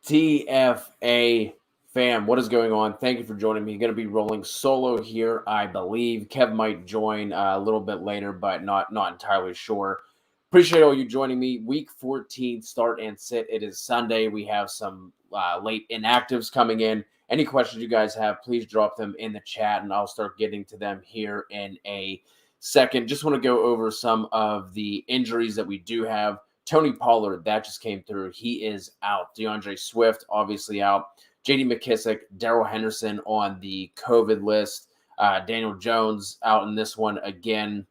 TFA fam, what is going on? Thank you for joining me. Going to be rolling solo here, I believe. Kev might join a little bit later, but not entirely sure. Appreciate all you joining me. Week 14 start and sit. It is Sunday. We have some late inactives coming in. Any questions you guys have, please drop them in the chat, and I'll start getting to them here in a second. Just want to go over some of the injuries that we do have. Tony Pollard, that just came through. He is out. DeAndre Swift, obviously out. J.D. McKissick, Darrell Henderson on the COVID list. Daniel Jones out in this one again.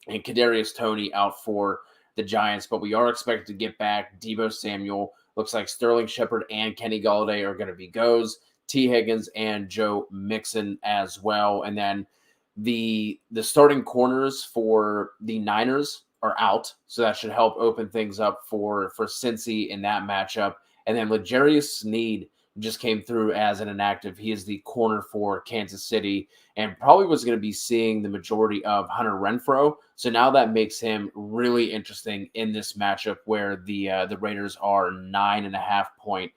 And Kadarius Toney out for the Giants. But we are expected to get back Deebo Samuel. Looks like Sterling Shepard and Kenny Golladay are going to be goes. T. Higgins and Joe Mixon as well. And then the starting corners for the Niners are out, so that should help open things up for Cincy in that matchup. And then L'Jarius Sneed just came through as an inactive. He is the corner for Kansas City and probably was going to be seeing the majority of Hunter Renfrow. So now that makes him really interesting in this matchup where the Raiders are 9.5-point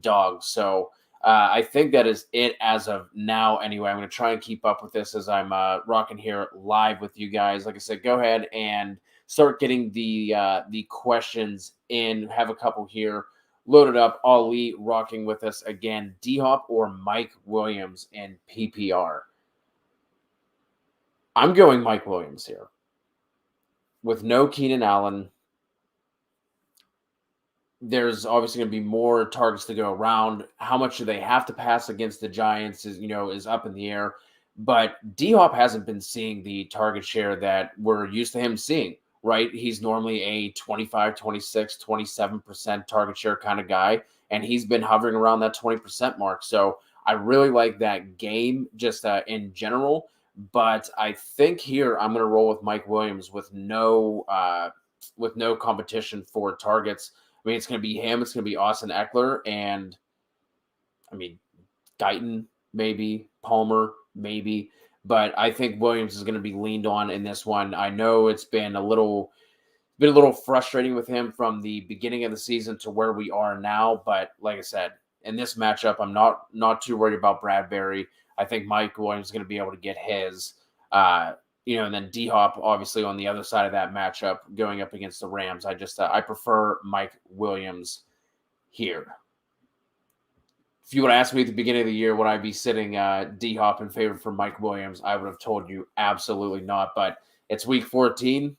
dogs. So I think that is it as of now. Anyway, I'm going to try and keep up with this as I'm rocking here live with you guys. Like I said, go ahead and start getting the questions in. Have a couple here loaded up. Ali rocking with us again. D-Hop or Mike Williams in PPR? I'm going Mike Williams here. With no Keenan Allen, there's obviously going to be more targets to go around. How much do they have to pass against the Giants is up in the air. But D-Hop hasn't been seeing the target share that we're used to him seeing. Right? He's normally a 25, 26, 27% target share kind of guy, and he's been hovering around that 20% mark. So I really like that game just in general, but I think here I'm going to roll with Mike Williams with no competition for targets. I mean, it's going to be him. It's going to be Austin Eckler, and I mean, Guyton, maybe, Palmer, maybe. But I think Williams is going to be leaned on in this one. I know it's been a little frustrating with him from the beginning of the season to where we are now. But like I said, in this matchup, I'm not too worried about Bradbury. I think Mike Williams is going to be able to get his. And then D-Hop obviously on the other side of that matchup going up against the Rams. I prefer Mike Williams here. If you would have asked me at the beginning of the year, would I be sitting D-Hop in favor for Mike Williams, I would have told you absolutely not. But it's week 14.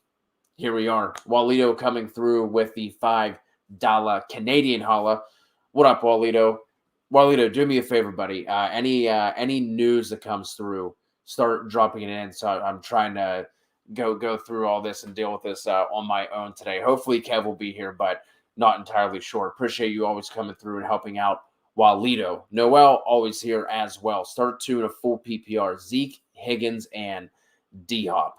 Here we are. Walito coming through with the $5 Canadian holla. What up, Walito? Walito, do me a favor, buddy. Any news that comes through, start dropping it in. So I'm trying to go through all this and deal with this on my own today. Hopefully Kev will be here, but not entirely sure. Appreciate you always coming through and helping out. Walito. Noel always here as well. Start two in a full PPR. Zeke, Higgins, and D-Hop.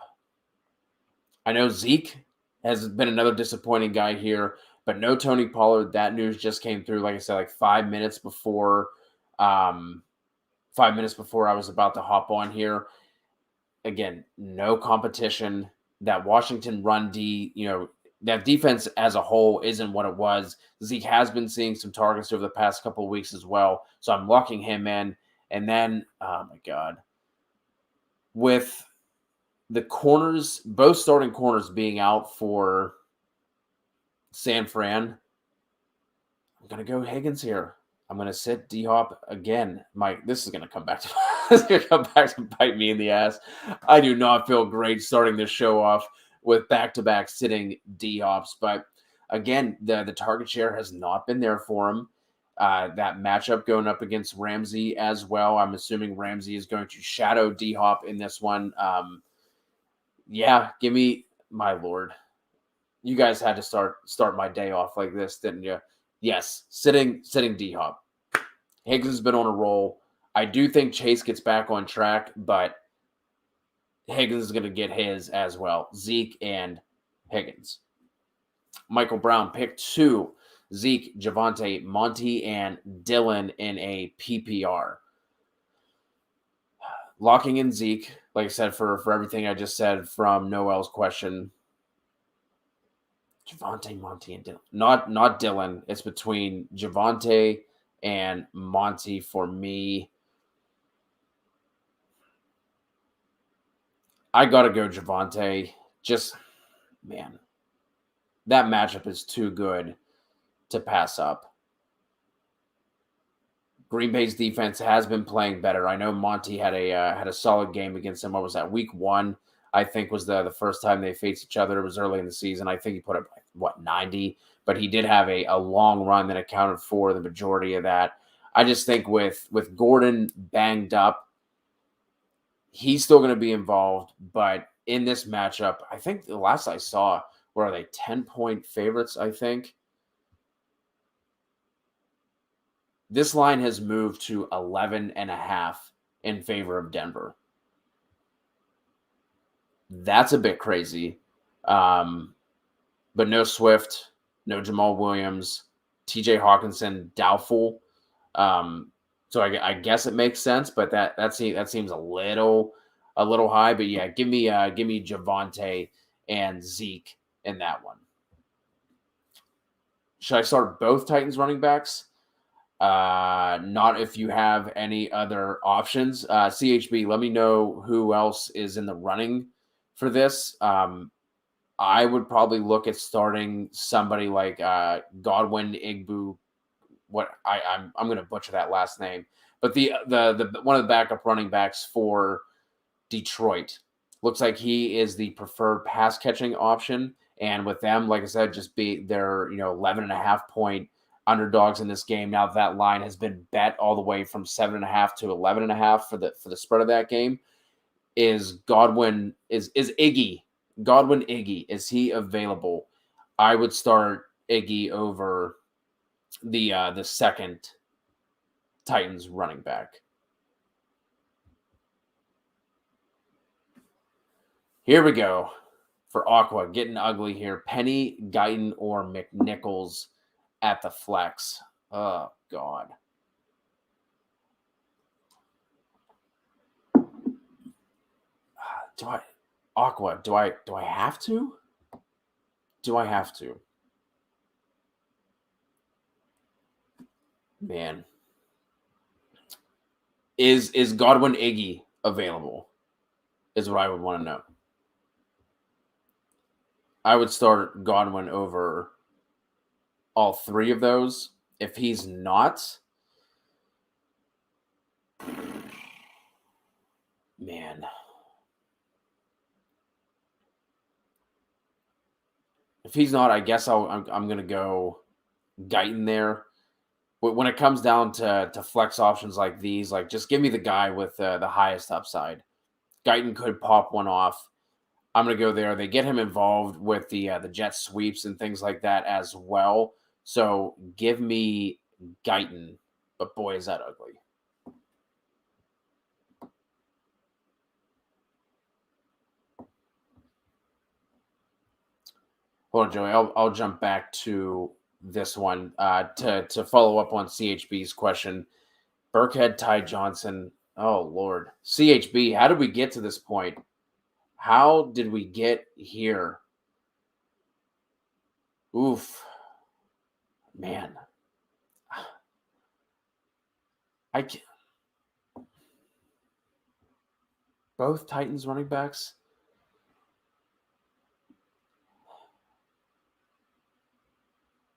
I know Zeke has been another disappointing guy here, but no Tony Pollard. That news just came through, like I said, like 5 minutes before I was about to hop on here. Again, no competition. That Washington run D, that defense as a whole isn't what it was. Zeke has been seeing some targets over the past couple of weeks as well, so I'm locking him in. And then, oh my God, with the corners, both starting corners being out for San Fran, I'm going to go Higgins here. I'm going to sit D-Hop again. This is going to come back to bite me in the ass. I do not feel great starting this show off with back-to-back sitting D-Hops. But again, the target share has not been there for him. That matchup going up against Ramsey as well. I'm assuming Ramsey is going to shadow D-Hop in this one. Give me, my Lord. You guys had to start my day off like this, didn't you? Yes, sitting D-Hop. Higgins has been on a roll. I do think Chase gets back on track, but Higgins is going to get his as well. Zeke and Higgins. Michael Brown, pick 2. Zeke, Javonte, Monty, and Dylan in a PPR. Locking in Zeke, like I said, for everything I just said from Noel's question. Javonte, Monty, and Dylan. Not Dylan. It's between Javonte and Monty for me. I gotta go Javonte. Just, man, that matchup is too good to pass up. Green Bay's defense has been playing better. I know Monty had a solid game against them. What was that? Week 1, I think, was the first time they faced each other. It was early in the season. I think he put up 90, but he did have a long run that accounted for the majority of that. I just think with Gordon banged up, he's still going to be involved. But in this matchup, I think the last I saw, where are they 10-point favorites? I think. This line has moved to 11.5 in favor of Denver. That's a bit crazy. But no Swift, no Jamal Williams, TJ Hawkinson, doubtful. So I guess it makes sense, but that seems a little high. But yeah, give me Javonte and Zeke in that one. Should I start both Titans running backs? Not if you have any other options. CHB, let me know who else is in the running for this. I would probably look at starting somebody like Godwin Igbu. I'm going to butcher that last name, but the one of the backup running backs for Detroit looks like he is the preferred pass catching option. And with them, like I said, they're 11.5-point underdogs in this game. Now that line has been bet all the way from 7.5 to 11.5 for the spread of that game. Is Godwin Iggy is he available? I would start Iggy over the second Titans running back. Here we go for Aqua, getting ugly here. Penny, Guyton, or McNichols at the flex. Oh God. Do I have to? Do I have to? Man. Is Godwin Iggy available? Is what I would want to know. I would start Godwin over all 3 of those. If he's not, man. If he's not, I guess I'm going to go Guyton there. But when it comes down to flex options like these, like just give me the guy with the highest upside. Guyton could pop one off. I'm going to go there. They get him involved with the jet sweeps and things like that as well. So give me Guyton, but boy, is that ugly. Hold on, Joey. I'll jump back to this one to follow up on CHB's question. Burkhead, Ty Johnson. Oh, Lord. CHB, how did we get to this point? How did we get here? Oof. Man. I can't. Both Titans running backs?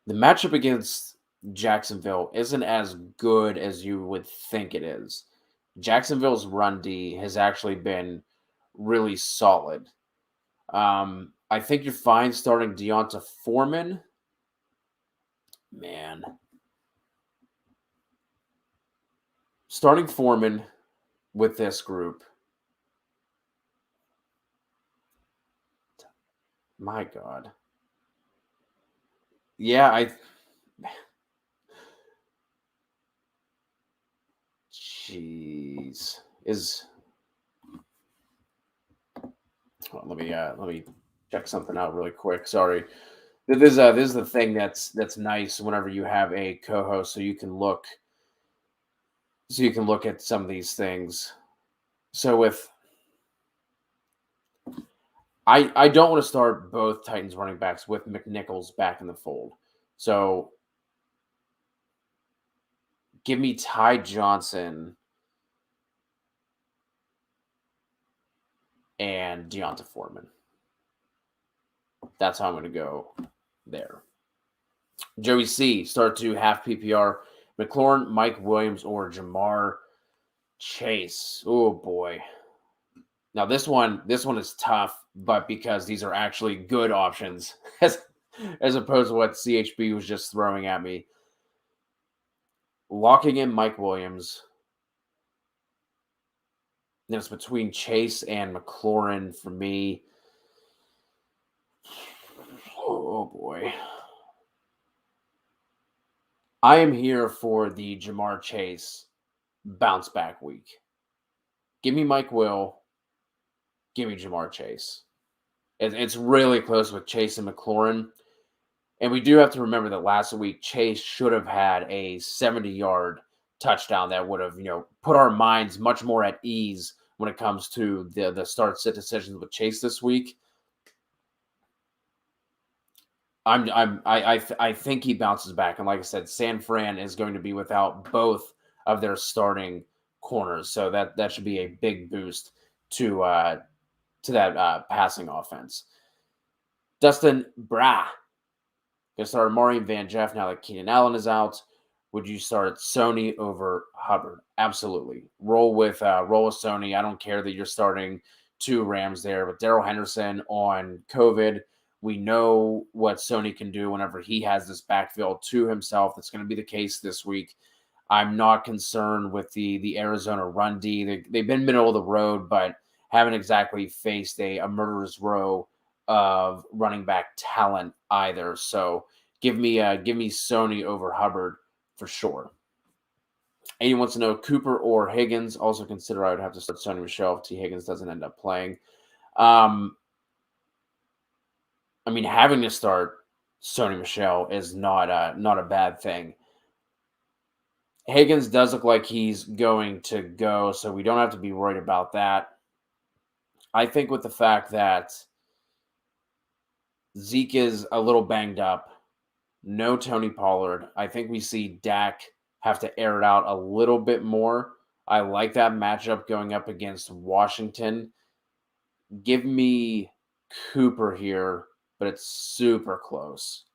The matchup against Jacksonville isn't as good as you would think it is. Jacksonville's run D has actually been really solid. I think you're fine starting Deonta Foreman. Man. Starting Foreman with this group. My God. Yeah, Jeez. Well, let me check something out really quick. Sorry. This is the thing that's nice whenever you have a co-host, so you can look at some of these things. So with I don't want to start both Titans running backs with McNichols back in the fold. So give me Ty Johnson and Deonta Foreman. That's how I'm going to go there. Joey C, start to half PPR. McLaurin, Mike Williams, or Jamar Chase. Oh boy. Now this one is tough, but because these are actually good options as opposed to what CHB was just throwing at me. Locking in Mike Williams. Then it's between Chase and McLaurin for me. Oh boy. I am here for the Jamar Chase bounce back week. Give me Mike Will. Give me Jamar Chase. It's really close with Chase and McLaurin. And we do have to remember that last week, Chase should have had a 70-yard touchdown that would have, put our minds much more at ease when it comes to the start-sit decisions with Chase this week. I think he bounces back, and like I said, San Fran is going to be without both of their starting corners, so that should be a big boost to that passing offense. Dustin Brah. Going to start Amari and Van Jeff now that Keenan Allen is out. Would you start Sony over Hubbard? Absolutely. Roll with Sony. I don't care that you're starting two Rams there, but Darrell Henderson on COVID. We know what Sony can do whenever he has this backfield to himself. That's going to be the case this week. I'm not concerned with the Arizona run D. They've been middle of the road, but haven't exactly faced a murderer's row of running back talent either. So give me Sony over Hubbard for sure. And he wants to know Cooper or Higgins. Also consider I would have to start Sony Michel if T. Higgins doesn't end up playing. Having to start Sony Michel is not a bad thing. Higgins does look like he's going to go, so we don't have to be worried about that. I think with the fact that Zeke is a little banged up, no Tony Pollard, I think we see Dak have to air it out a little bit more. I like that matchup going up against Washington. Give me Cooper here, but it's super close.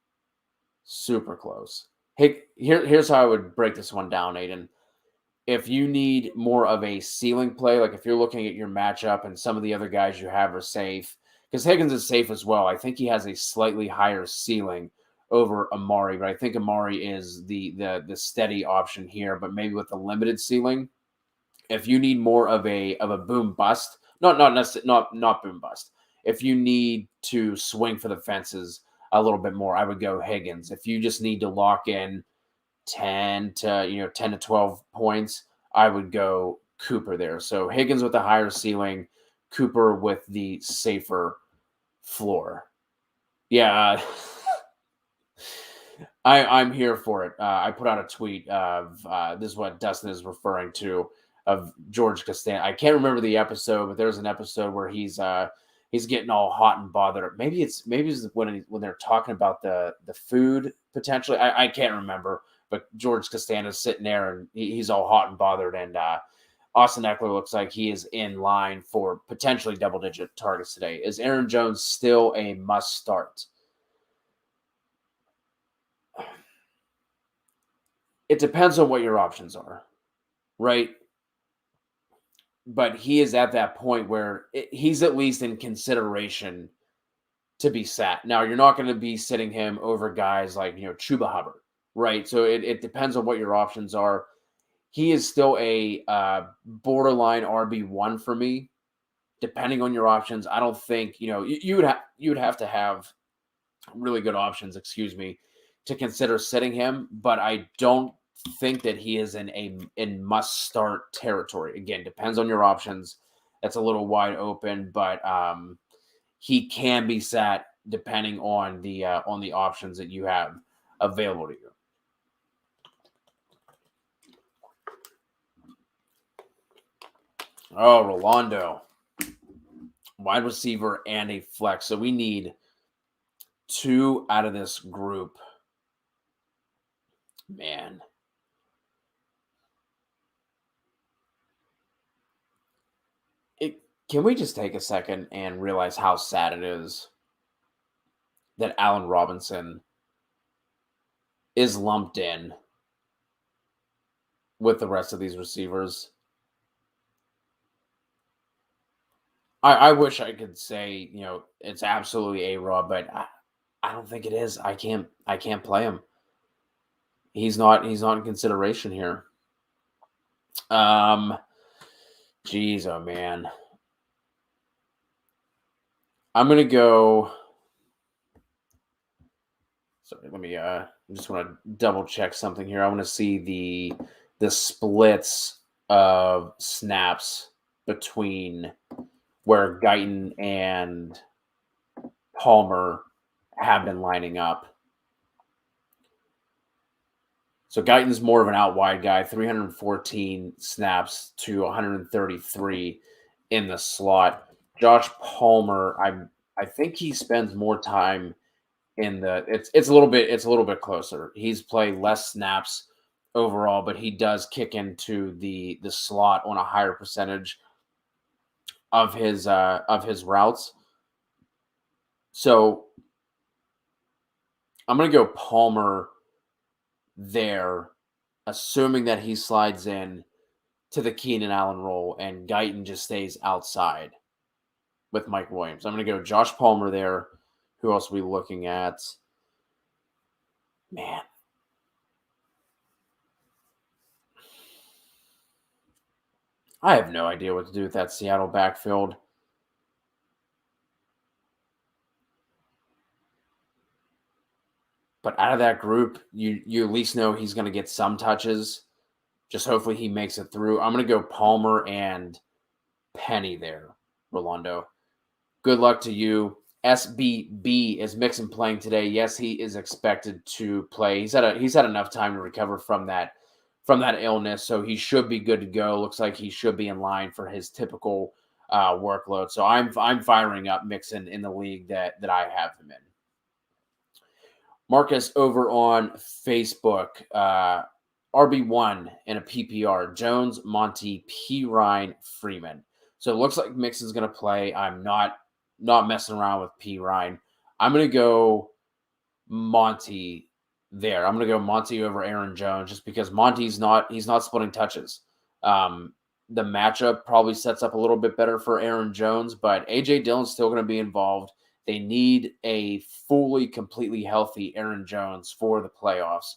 Super close. Hey, here's how I would break this one down, Aiden. If you need more of a ceiling play, like if you're looking at your matchup and some of the other guys you have are safe, because Higgins is safe as well. I think he has a slightly higher ceiling over Amari, but I think Amari is the steady option here, but maybe with a limited ceiling. If you need more of a boom bust, not boom bust. If you need to swing for the fences a little bit more, I would go Higgins. If you just need to lock in 10 to 12 points, I would go Cooper there. So Higgins with the higher ceiling, Cooper with the safer floor. Yeah, I'm here for it. I put out a tweet of this is what Dustin is referring to of George Costanza. I can't remember the episode, but there's an episode where he's getting all hot and bothered. Maybe it's when they're talking about the food potentially. I can't remember, but George Costanza's sitting there and he's all hot and bothered, and Austin Eckler looks like he is in line for potentially double-digit targets today. Is Aaron Jones still a must-start? It depends on what your options are, right? But he is at that point where he's at least in consideration to be sat. Now, you're not going to be sitting him over guys like, Chuba Hubbard, right? So it depends on what your options are. He is still a borderline RB1 for me, depending on your options. I don't think, you would have to have really good options, to consider sitting him, but I don't think that he is in must start territory. Again, depends on your options. That's a little wide open, but he can be sat depending on the options that you have available to you. Oh, Rolando, wide receiver and a flex. So we need 2 out of this group. Man. Can we just take a second and realize how sad it is that Allen Robinson is lumped in with the rest of these receivers? I wish I could say, it's absolutely A-Rob, but I don't think it is. I can't play him. He's not in consideration here. Geez, oh man. I'm gonna go. Sorry, let me I just want to double check something here. I want to see the splits of snaps between where Guyton and Palmer have been lining up. So Guyton's more of an out wide guy, 314 snaps to 133 in the slot. Josh Palmer, I think he spends more time in the it's a little bit closer. He's played less snaps overall, but he does kick into the slot on a higher percentage of his routes. So I'm going to go Palmer there, assuming that he slides in to the Keenan Allen role and Guyton just stays outside with Mike Williams. I'm going to go Josh Palmer there. Who else are we looking at? Man. I have no idea what to do with that Seattle backfield. But out of that group, you at least know he's going to get some touches. Just hopefully he makes it through. I'm going to go Palmer and Penny there, Rolando. Good luck to you. SBB is Mixon playing today. Yes, he is expected to play. He's had enough time to recover from that illness, so he should be good to go. Looks like he should be in line for his typical workload. So I'm firing up Mixon in the league that I have him in. Marcus over on Facebook, RB1 in a PPR, Jones, Monty, Pirine, Freeman. So it looks like Mixon's going to play. I'm not messing around with Pirine. I'm going to go Monty there. I'm going to go Monty over Aaron Jones just because he's not splitting touches. The matchup probably sets up a little bit better for Aaron Jones, but A.J. Dillon's still going to be involved. They need a fully, completely healthy Aaron Jones for the playoffs.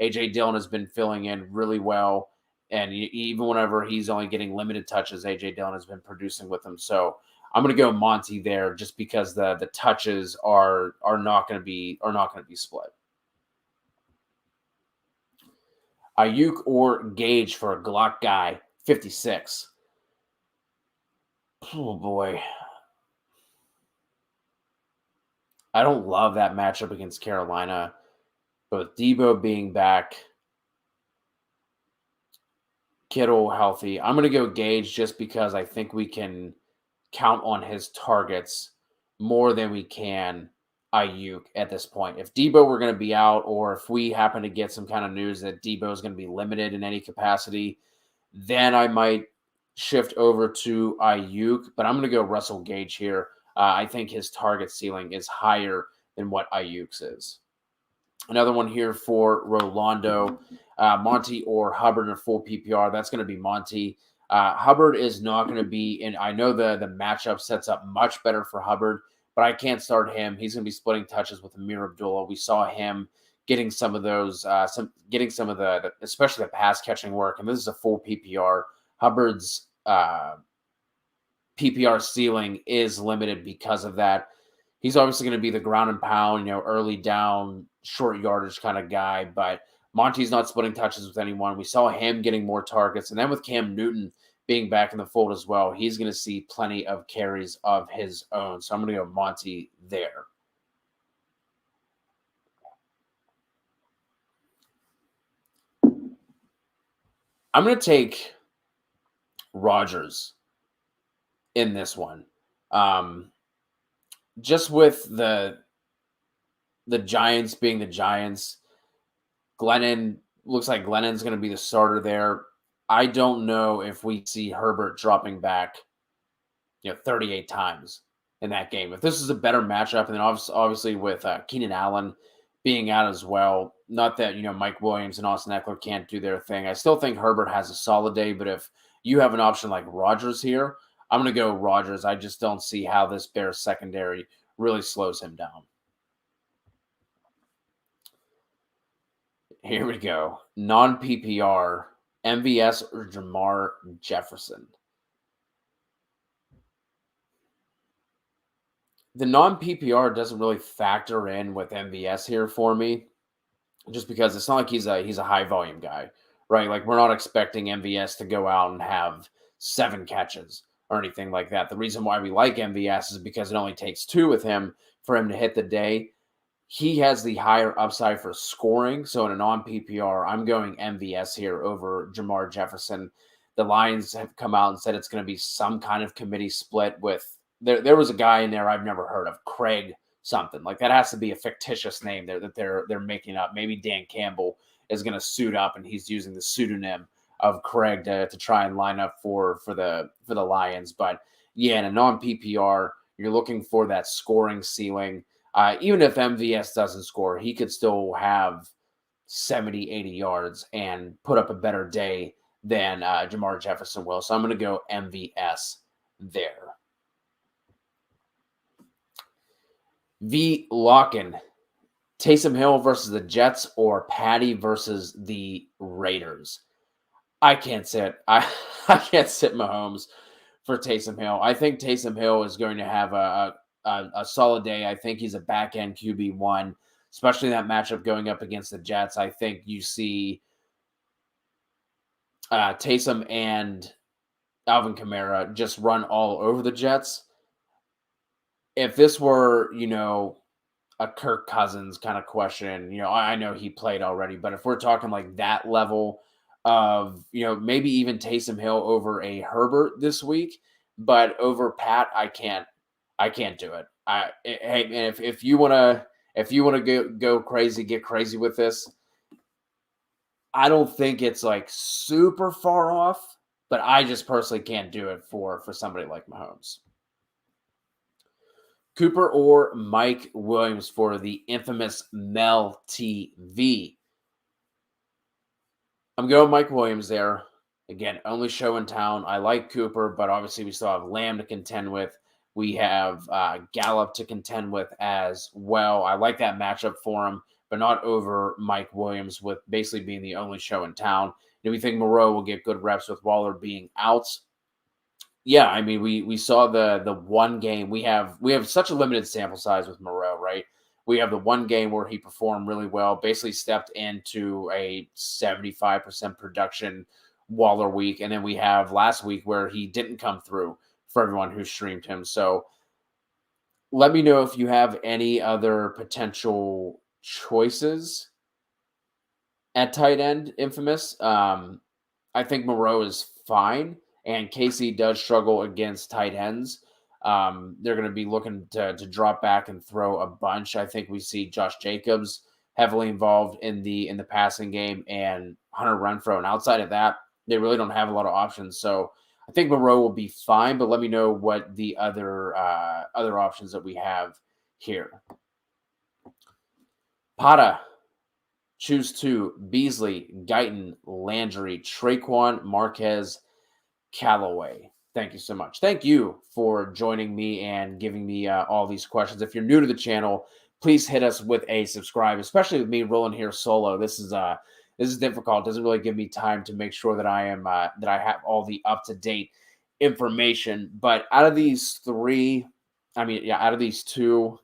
A.J. Dillon has been filling in really well, and even whenever he's only getting limited touches, A.J. Dillon has been producing with him. So I'm going to go Monty there just because the touches are not going to be split. Ayuk or Gage for a Glock guy, 56. Oh boy. I don't love that matchup against Carolina, but with Debo being back, Kittle healthy, I'm going to go Gage just because I think we can count on his targets more than we can Ayuk at this point. If Debo were going to be out, or if we happen to get some kind of news that Debo is going to be limited in any capacity, then I might shift over to Ayuk, but I'm going to go Russell Gage here. I think his target ceiling is higher than what Ayuk's is. Another one here for Rolando, Monty or Hubbard in a full PPR. That's going to be Monty. Hubbard is not going to be in. I know the matchup sets up much better for Hubbard, but I can't start him. He's going to be splitting touches with Amir Abdullah. We saw him getting some of those, especially the pass catching work. And this is a full PPR. Hubbard's PPR ceiling is limited because of that. He's obviously going to be the ground and pound, early down, short yardage kind of guy, but Monty's not splitting touches with anyone. We saw him getting more targets. And then with Cam Newton being back in the fold as well, he's going to see plenty of carries of his own. So I'm going to go Monty there. I'm going to take Rodgers in this one. Just with the Giants being the Giants, Glennon looks like Glennon's going to be the starter there. I don't know if we see Herbert dropping back, 38 times in that game. If this is a better matchup, and then obviously with Keenan Allen being out as well, not that, Mike Williams and Austin Eckler can't do their thing. I still think Herbert has a solid day, but if you have an option like Rodgers here, I'm going to go Rodgers. I just don't see how this Bears secondary really slows him down. Here we go. Non-PPR, MVS or Jamar Jefferson. The non-PPR doesn't really factor in with MVS here for me, just because it's not like he's a high volume guy, right? Like we're not expecting MVS to go out and have 7 catches or anything like that. The reason why we like MVS is because it only takes 2 with him for him to hit the day. He has the higher upside for scoring. So in a non-PPR, I'm going MVS here over Jamar Jefferson. The Lions have come out and said it's going to be some kind of committee split with there was a guy in there I've never heard of, Craig something. Like that has to be a fictitious name there that they're making up. Maybe Dan Campbell is going to suit up and he's using the pseudonym of Craig to try and line up for the Lions. But yeah, in a non-PPR, you're looking for that scoring ceiling. Even if MVS doesn't score, he could still have 70, 80 yards and put up a better day than Jamar Jefferson will. So I'm going to go MVS there. V. Locken, Taysom Hill versus the Jets or Patty versus the Raiders. I can't sit Mahomes for Taysom Hill. I think Taysom Hill is going to have a solid day. I think he's a back-end QB1, especially that matchup going up against the Jets. I think you see Taysom and Alvin Kamara just run all over the Jets. If this were, a Kirk Cousins kind of question, I know he played already, but if we're talking like that level of, maybe even Taysom Hill over a Herbert this week, but over Pat, I can't do it. Hey man, if you want to go crazy, get crazy with this. I don't think it's like super far off, but I just personally can't do it for somebody like Mahomes. Cooper or Mike Williams for the infamous Mel TV. I'm going Mike Williams there. Again, only show in town. I like Cooper, but obviously we still have Lamb to contend with. We have Gallup to contend with as well. I like that matchup for him, but not over Mike Williams with basically being the only show in town. Do we think Moreau will get good reps with Waller being out? Yeah, I mean, we saw the one game. We have such a limited sample size with Moreau, right? We have the one game where he performed really well, basically stepped into a 75% production Waller week. And then we have last week where he didn't come through for everyone who streamed him. So let me know if you have any other potential choices at tight end, infamous. I think Moreau is fine. And Casey does struggle against tight ends. They're going to be looking to drop back and throw a bunch. I think we see Josh Jacobs heavily involved in the passing game and Hunter Renfrow. And outside of that, they really don't have a lot of options. So I think Moreau will be fine, but let me know what the other options that we have here. Pata, choose 2, Beasley, Guyton, Landry, Traquan, Marquez, Callaway. Thank you so much. Thank you for joining me and giving me all these questions. If you're new to the channel, please hit us with a subscribe, especially with me rolling here solo. This is difficult. It doesn't really give me time to make sure that I have all the up-to-date information. But out of these 3, out of these 2,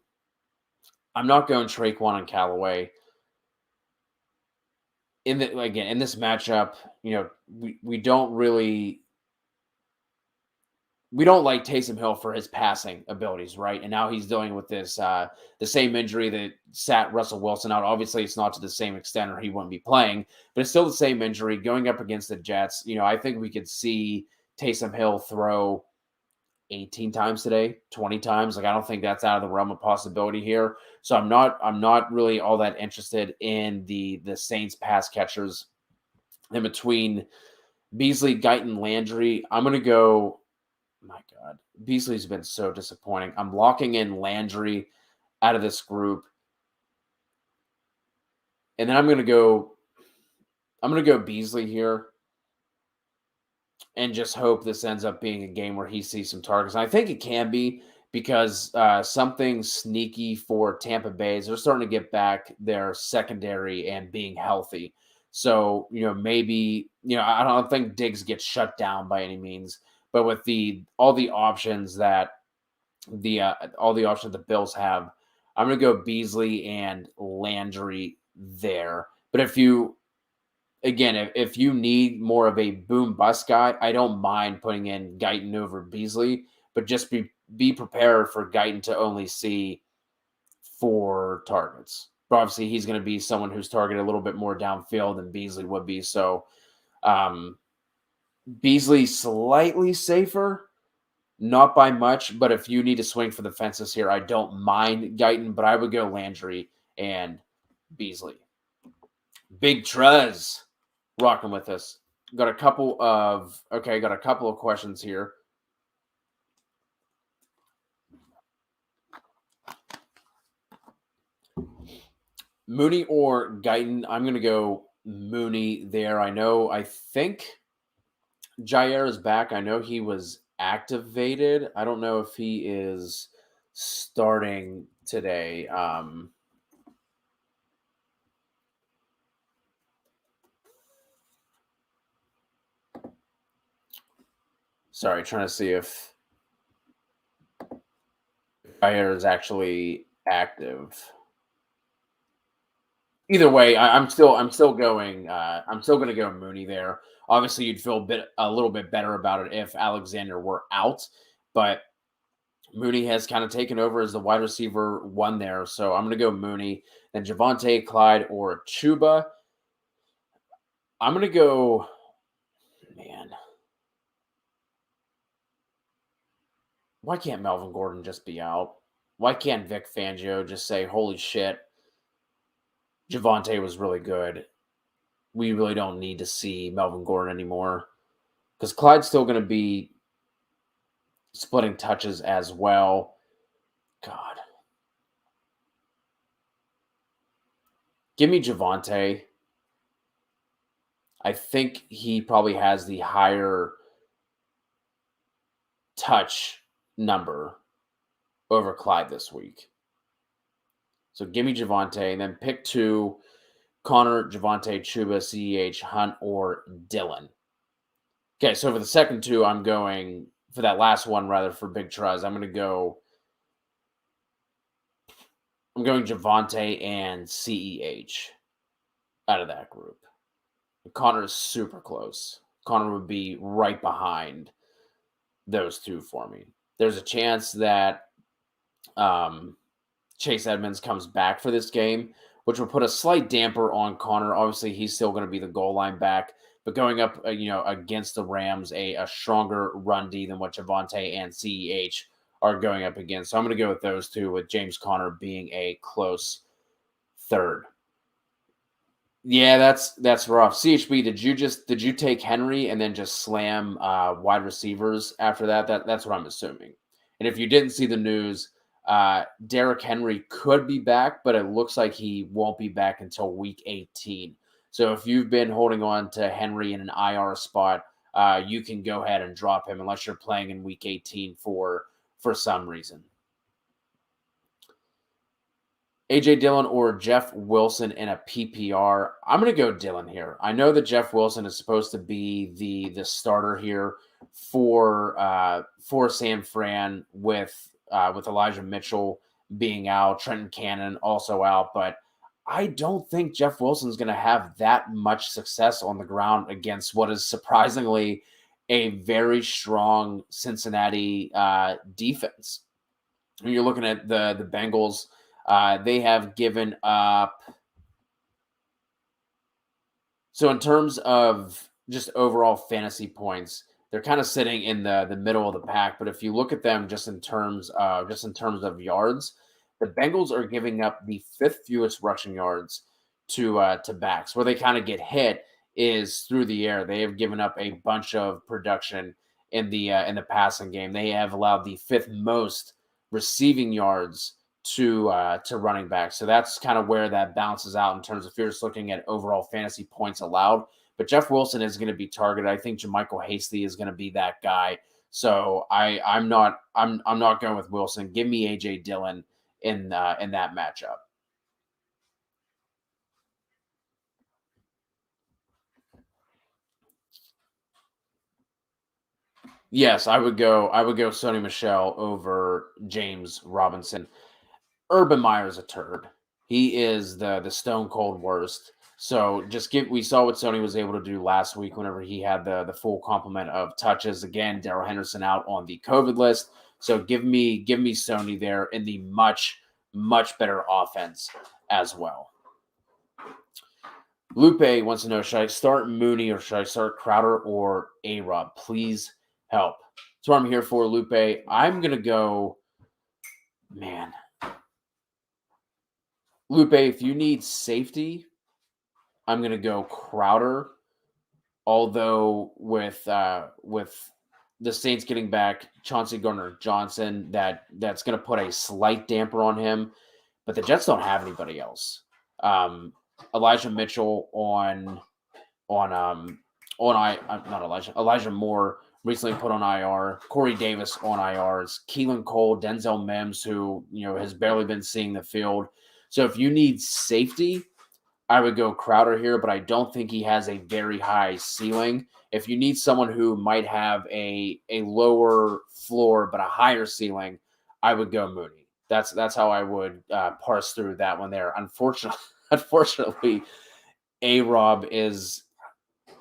I'm not going Traquan and Callaway. In this matchup, we don't really we don't like Taysom Hill for his passing abilities, right? And now he's dealing with this the same injury that sat Russell Wilson out. Obviously, it's not to the same extent, or he wouldn't be playing, but it's still the same injury going up against the Jets. I think we could see Taysom Hill throw 18 times today, 20 times. Like, I don't think that's out of the realm of possibility here. So I'm not really all that interested in the Saints pass catchers in between Beasley, Guyton, Landry. I'm gonna go. My God, Beasley's been so disappointing. I'm locking in Landry out of this group, and then I'm gonna go Beasley here, and just hope this ends up being a game where he sees some targets. And I think it can be because something sneaky for Tampa Bay is they're starting to get back their secondary and being healthy. So, maybe, I don't think Diggs gets shut down by any means, but with all the options that the Bills have, I'm going to go Beasley and Landry there. But if you need more of a boom bust guy, I don't mind putting in Guyton over Beasley, but just be prepared for Guyton to only see 4 targets. But obviously, he's going to be someone who's targeted a little bit more downfield than Beasley would be. So, Beasley slightly safer, not by much. But if you need to swing for the fences here, I don't mind Guyton, but I would go Landry and Beasley. Big Trez rocking with us. Got a couple of questions here. Mooney or Guyton? I'm going to go Mooney there. I think Jair is back. I know he was activated. I don't know if he is starting today. Sorry, trying to see if Jair is actually active. Either way, I'm still going to go Mooney there. Obviously, you'd feel a little bit better about it if Alexander were out, but Mooney has kind of taken over as the wide receiver 1 there. So I'm going to go Mooney. Then Javonte, Clyde, or Chuba. I'm going to go, man. Why can't Melvin Gordon just be out? Why can't Vic Fangio just say, holy shit, Javonte was really good. We really don't need to see Melvin Gordon anymore. Because Clyde's still going to be splitting touches as well. God. Give me Javonte. I think he probably has the higher touch number over Clyde this week. So give me Javonte, and then pick 2, Connor, Javonte, Chuba, CEH, Hunt, or Dylan. Okay, so for the second 2, I'm going, for that last one, rather, for Big Truz, I'm going Javonte and CEH out of that group. Connor is super close. Connor would be right behind those 2 for me. There's a chance that Chase Edmonds comes back for this game, which would put a slight damper on Connor. Obviously, he's still going to be the goal line back, but going up, against the Rams, a stronger run D than what Javonte and CEH are going up against. So I'm going to go with those 2, with James Conner being a close third. Yeah, that's rough. CHB, did you take Henry and then just slam wide receivers after that? That's what I'm assuming. And if you didn't see the news, Derrick Henry could be back, but it looks like he won't be back until week 18. So if you've been holding on to Henry in an IR spot, you can go ahead and drop him unless you're playing in week 18 for some reason. A.J. Dillon or Jeff Wilson in a PPR. I'm going to go Dillon here. I know that Jeff Wilson is supposed to be the starter here for San Fran with Elijah Mitchell being out, Trenton Cannon also out, but I don't think Jeff Wilson's going to have that much success on the ground against what is surprisingly a very strong Cincinnati defense. When you're looking at the Bengals, they have given up. So in terms of just overall fantasy points, they're kind of sitting in the middle of the pack. But if you look at them just in terms of yards, the Bengals are giving up the fifth fewest rushing yards to backs. Where they kind of get hit is through the air. They have given up a bunch of production in the passing game. They have allowed the fifth most receiving yards to running back. So that's kind of where that balances out in terms of if you're just looking at overall fantasy points allowed. But Jeff Wilson is going to be targeted. I think JaMychal Hasty is going to be that guy. So I'm not going with Wilson. Give me AJ Dillon in that matchup. Yes, I would go Sony Michel over James Robinson. Urban Meyer's a turd. He is the stone cold worst. So we saw what Sony was able to do last week whenever he had the full complement of touches. Again, Darrell Henderson out on the COVID list. So give me Sony there in the much, much better offense as well. Lupe wants to know, should I start Mooney or should I start Crowder or A-Rob? Please help. That's what I'm here for, Lupe. I'm going to go, man. Lupe, if you need safety, I'm going to go Crowder. Although with the Saints getting back Chauncey Gardner-Johnson, that's going to put a slight damper on him. But the Jets don't have anybody else. Elijah Mitchell Elijah Moore recently put on IR. Corey Davis on IRs. Keelan Cole, Denzel Mims, who has barely been seeing the field. So if you need safety, I would go Crowder here, but I don't think he has a very high ceiling. If you need someone who might have a lower floor but a higher ceiling, I would go Mooney. That's how I would parse through that one there. Unfortunately, A-Rob he's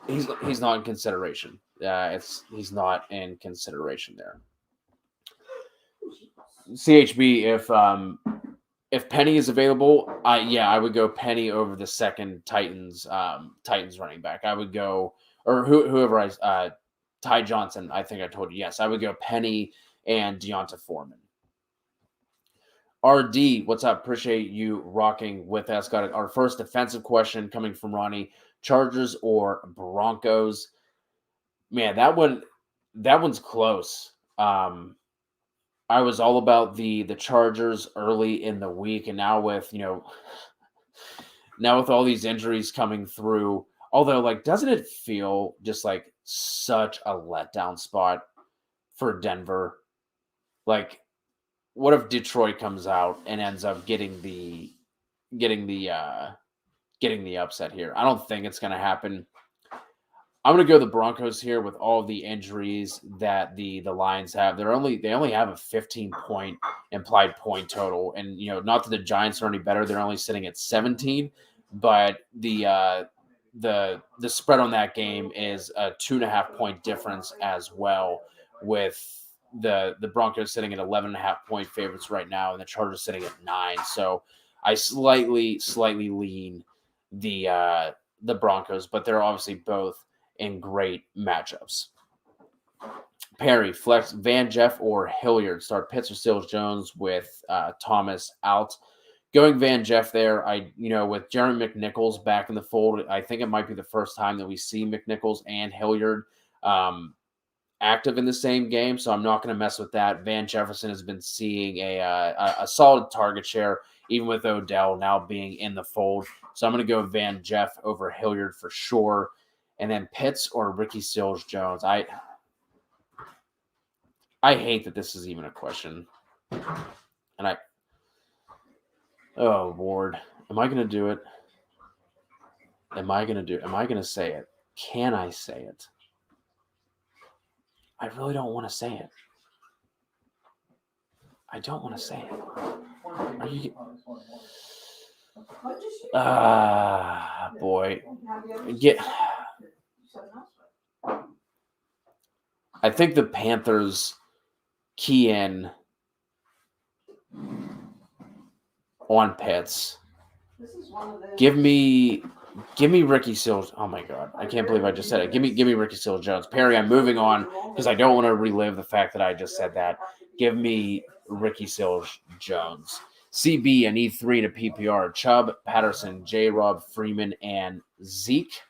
not in consideration. He's not in consideration there. CHB, if Penny is available, I would go Penny over the second Titans running back. I would go, or whoever Ty Johnson. I think I told you. Yes, I would go Penny and Deonta Foreman. RD, what's up? Appreciate you rocking with us. Got our first defensive question coming from Ronnie. Chargers or Broncos? Man, that one's close. I was all about the Chargers early in the week, and now with all these injuries coming through, although doesn't it feel just like such a letdown spot for Denver? What if Detroit comes out and ends up getting the upset here? I don't think it's going to happen. I'm going to go the Broncos here with all the injuries that the Lions have. They only have a 15-point implied point total, and not that the Giants are any better. They're only sitting at 17, but the spread on that game is a 2.5-point difference as well, with the Broncos sitting at 11.5-point favorites right now, and the Chargers sitting at 9. So I slightly lean the Broncos, but they're obviously both in great matchups. Perry, flex Van Jeff or Hilliard. Start Pitts or Stills-Jones with Thomas out. Going Van Jeff there, with Jeremy McNichols back in the fold, I think it might be the first time that we see McNichols and Hilliard active in the same game, so I'm not going to mess with that. Van Jefferson has been seeing a solid target share, even with Odell now being in the fold. So I'm going to go Van Jeff over Hilliard for sure. And then Pitts or Ricky Stills-Jones. I hate that this is even a question. And oh, Lord. Am I going to do it? Am I going to say it? Can I say it? I really don't want to say it. I don't want to say it. Are you... boy. I think the Panthers key in on Pitts. Give me Ricky Seals. Oh my God, I can't believe I just said it. Give me Ricky Seals Jones. Perry, I'm moving on because I don't want to relive the fact that I just said that. Give me Ricky Seals Jones. CB, I need 3 to PPR. Chubb, Patterson, J-Rob, Freeman, and Zeke.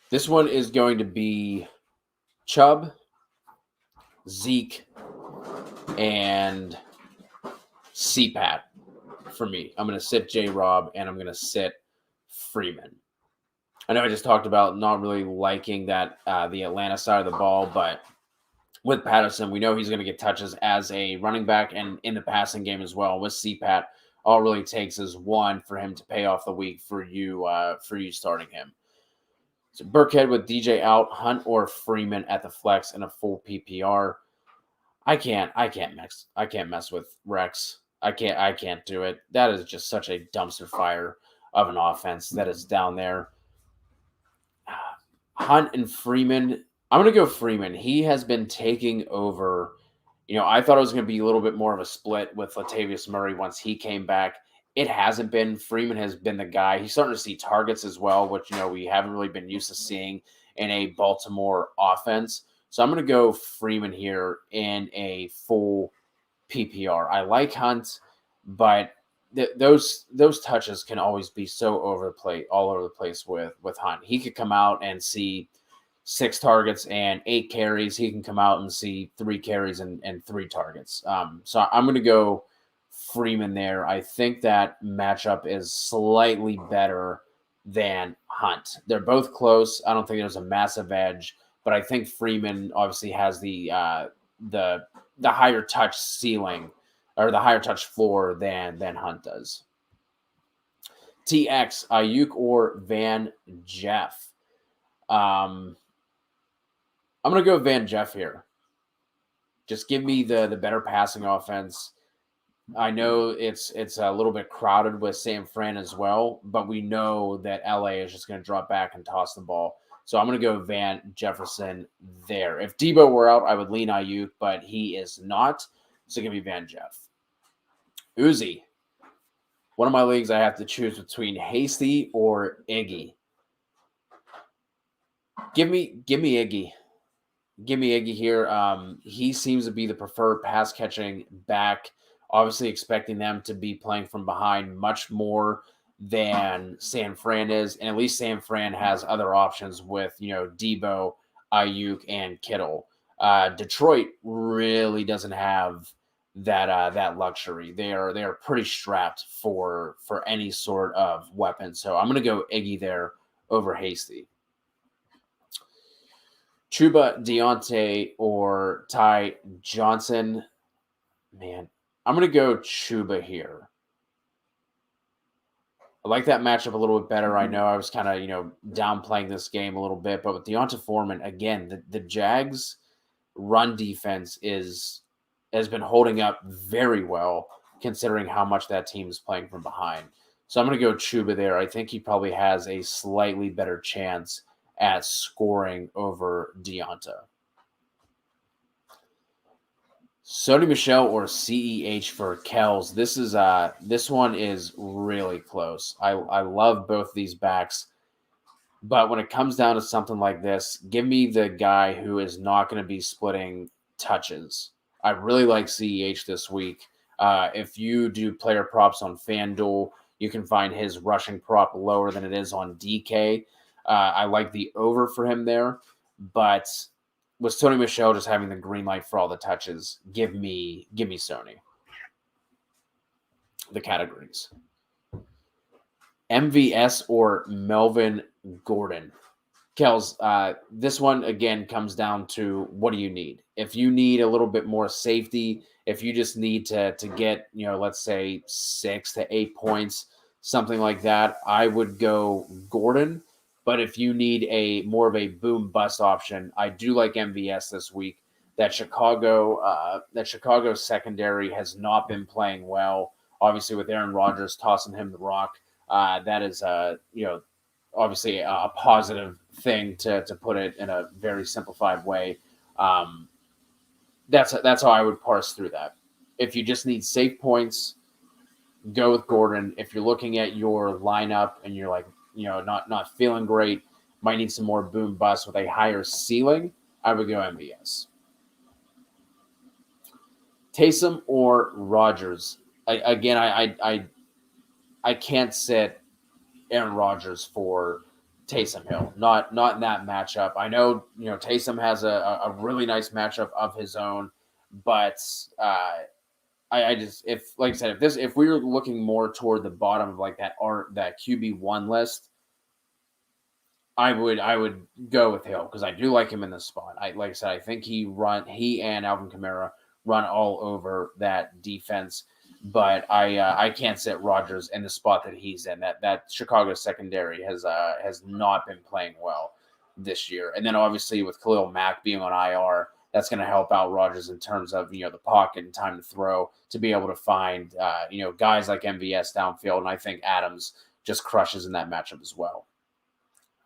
This one is going to be Chubb, Zeke, and CPAT for me. I'm going to sit J-Rob, and I'm going to sit Freeman. I know I just talked about not really liking that the Atlanta side of the ball, but with Patterson, we know he's going to get touches as a running back and in the passing game as well. With CPAT, all it really takes is one for him to pay off the week for you starting him. So Burkhead with DJ out, Hunt or Freeman at the flex in a full PPR. I can't mess with Rex. I can't do it. That is just such a dumpster fire of an offense that is down there. Hunt and Freeman. I'm going to go Freeman. He has been taking over. I thought it was going to be a little bit more of a split with Latavius Murray once he came back. It hasn't been. Freeman has been the guy. He's starting to see targets as well, which, we haven't really been used to seeing in a Baltimore offense. So I'm going to go Freeman here in a full PPR. I like Hunt, but those touches can always be so all over the place with Hunt. He could come out and see 6 targets and 8 carries. He can come out and see 3 carries and 3 targets. So I'm going to go Freeman there. I think that matchup is slightly better than Hunt. They're both close. I don't think there's a massive edge, but I think Freeman obviously has the higher touch ceiling or the higher touch floor than Hunt does. TX, Ayuk or Van Jeff? I'm going to go Van Jeff here. Just give me the better passing offense. I know it's a little bit crowded with San Fran as well, but we know that LA is just going to drop back and toss the ball. So I'm going to go Van Jefferson there. If Debo were out, I would lean Ayuk, but he is not. So give me Van Jeff. Uzi. One of my leagues, I have to choose between Hasty or Iggy. Give me Iggy. Give me Iggy here. He seems to be the preferred pass catching back. Obviously, expecting them to be playing from behind much more than San Fran is, and at least San Fran has other options with Debo, Ayuk, and Kittle. Detroit really doesn't have that luxury. They are pretty strapped for any sort of weapon. So I'm going to go Iggy there over Hasty. Chuba, Deontay, or Ty Johnson. Man, I'm going to go Chuba here. I like that matchup a little bit better. I know I was kind of, downplaying this game a little bit, but with Deonta Foreman, again, the Jags' run defense has been holding up very well considering how much that team is playing from behind. So I'm going to go Chuba there. I think he probably has a slightly better chance at scoring over Deonta. Sony Michel or CEH for Kells. This one is really close. I love both these backs, but when it comes down to something like this, give me the guy who is not going to be splitting touches. I really like CEH this week. If you do player props on FanDuel, you can find his rushing prop lower than it is on DK. I like the over for him there, but with Sony Michel just having the green light for all the touches, give me Sony. The categories. MVS or Melvin Gordon. Kels, this one, again, comes down to what do you need? If you need a little bit more safety, if you just need to get, let's say 6 to 8 points, something like that, I would go Gordon. But if you need more of a boom bust option, I do like MVS this week. that Chicago secondary has not been playing well. Obviously, with Aaron Rodgers tossing him the rock, that is obviously a positive thing to put it in a very simplified way. Um, that's how I would parse through that. If you just need safe points, go with Gordon. If you're looking at your lineup and you're like, not feeling great, might need some more boom bust with a higher ceiling, I would go MVS. Taysom or Rodgers. I can't sit Aaron Rodgers for Taysom Hill. Not in that matchup. I know Taysom has a really nice matchup of his own, but I just, if like I said, if we were looking more toward the bottom of like that QB1 list, I would go with Hill because I do like him in this spot. Like I said, I think he and Alvin Kamara run all over that defense, but I can't sit Rodgers in the spot that he's in. That Chicago secondary has not been playing well this year, and then obviously with Khalil Mack being on IR, that's going to help out Rodgers in terms of the pocket and time to throw to be able to find guys like MVS downfield, and I think Adams just crushes in that matchup as well.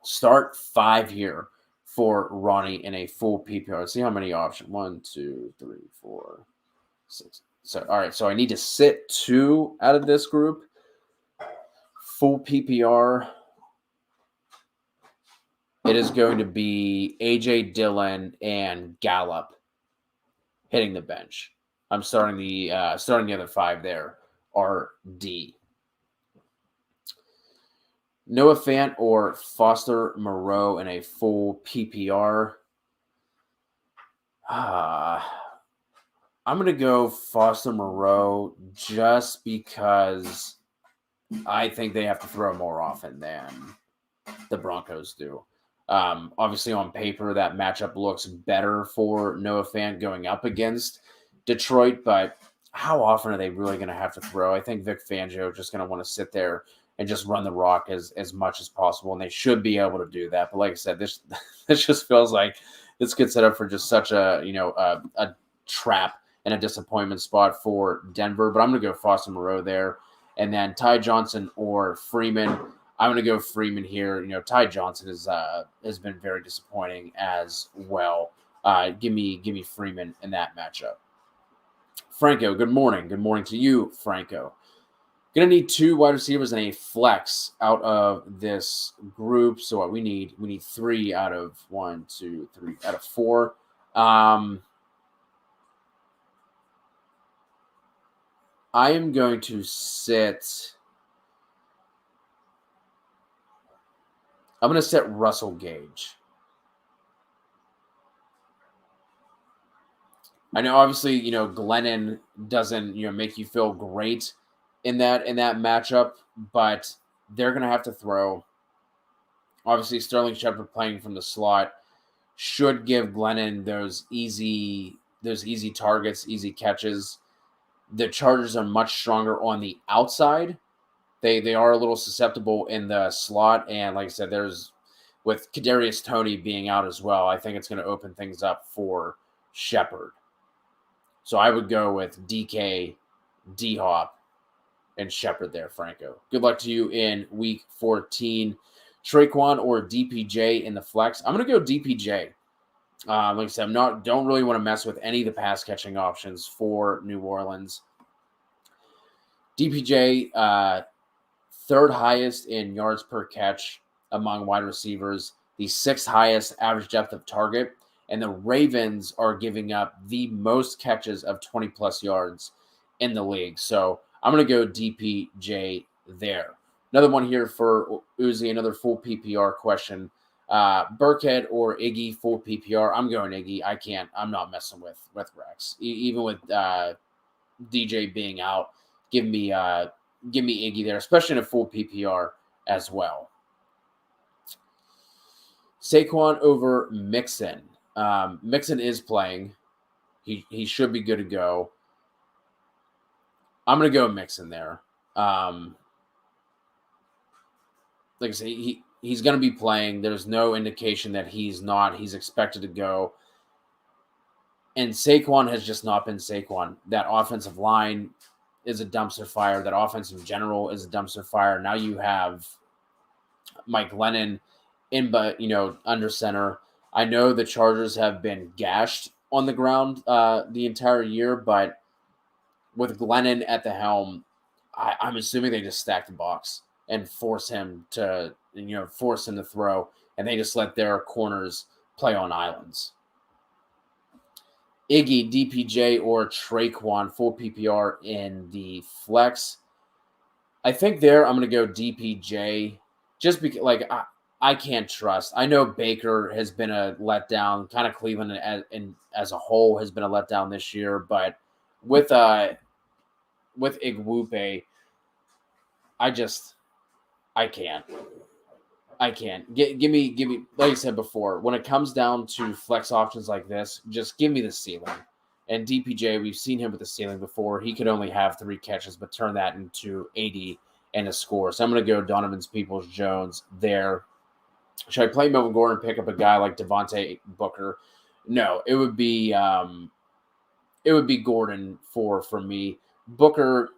Start 5 here for Ronnie in a full PPR. Let's see how many options. 1, 2, 3, 4, 6. So all right. So I need to sit 2 out of this group. Full PPR. It is going to be AJ Dillon and Gallup hitting the bench. I'm starting the other 5 there. RD. Noah Fant or Foster Moreau in a full PPR. I'm going to go Foster Moreau just because I think they have to throw more often than the Broncos do. Obviously, on paper, that matchup looks better for Noah Fant going up against Detroit, but how often are they really going to have to throw? I think Vic Fangio just going to want to sit there and just run the rock as much as possible, and they should be able to do that. But like I said, this just feels like this gets set up for just such a trap and a disappointment spot for Denver. But I'm going to go Foster Moreau there, and then Ty Johnson or Freeman. I'm going to go Freeman here. Ty Johnson has been very disappointing as well. Give me Freeman in that matchup. Franco, good morning. Good morning to you, Franco. Going to need 2 wide receivers and a flex out of this group. So what we need 3 out of 1, 2, 3 out of 4. I am going to sit. I'm going to set Russell Gage. I know, obviously, Glennon doesn't, make you feel great in that matchup, but they're going to have to throw. Obviously, Sterling Shepard playing from the slot should give Glennon those easy targets, easy catches. The Chargers are much stronger on the outside. They are a little susceptible in the slot, and like I said, with Kadarius Toney being out as well, I think it's going to open things up for Shepard. So I would go with DK, D-Hop, and Shepard there, Franco. Good luck to you in Week 14. Traquan or DPJ in the flex. I'm going to go DPJ. Like I said, don't really want to mess with any of the pass catching options for New Orleans. DPJ, 3rd highest in yards per catch among wide receivers, the 6th highest average depth of target, and the Ravens are giving up the most catches of 20-plus yards in the league. So I'm going to go DPJ there. Another one here for Uzi, another full PPR question. Burkhead or Iggy, full PPR. I'm going Iggy. I'm not messing with Rex. Even with DJ being out, give me Iggy there, especially in a full PPR as well. Saquon over Mixon. Mixon is playing. He should be good to go. I'm going to go Mixon there. Like I say, he's going to be playing. There's no indication that he's not. He's expected to go. And Saquon has just not been Saquon. That offensive line is a dumpster fire. That offense in general is a dumpster fire. Now you have Mike Lennon under center. I know the Chargers have been gashed on the ground the entire year, but with Glennon at the helm, I'm assuming they just stack the box and force him to throw, and they just let their corners play on islands. Iggy, DPJ, or Traquan, full PPR in the flex. I think there I'm going to go DPJ just because, I can't trust. I know Baker has been a letdown, kind of Cleveland as a whole has been a letdown this year, but with Igwupe, I can't. Give me, like I said before, when it comes down to flex options like this, just give me the ceiling. And DPJ, we've seen him with the ceiling before. He could only have 3 catches, but turn that into 80 and a score. So I'm going to go Donovan's Peoples-Jones there. Should I play Melvin Gordon and pick up a guy like Devontae Booker? No, it would be Gordon for me. Booker,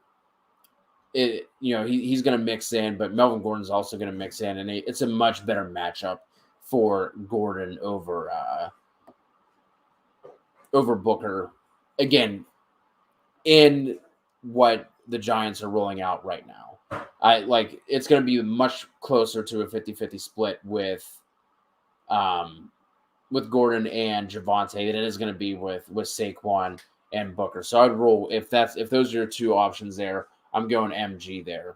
he's going to mix in, but Melvin Gordon's also going to mix in, and it's a much better matchup for Gordon over Booker. Again, in what the Giants are rolling out right now. It's going to be much closer to a 50-50 split with Gordon and Javonte than it is going to be with Saquon and Booker. So I'd roll if those are your two options there. I'm going MG there.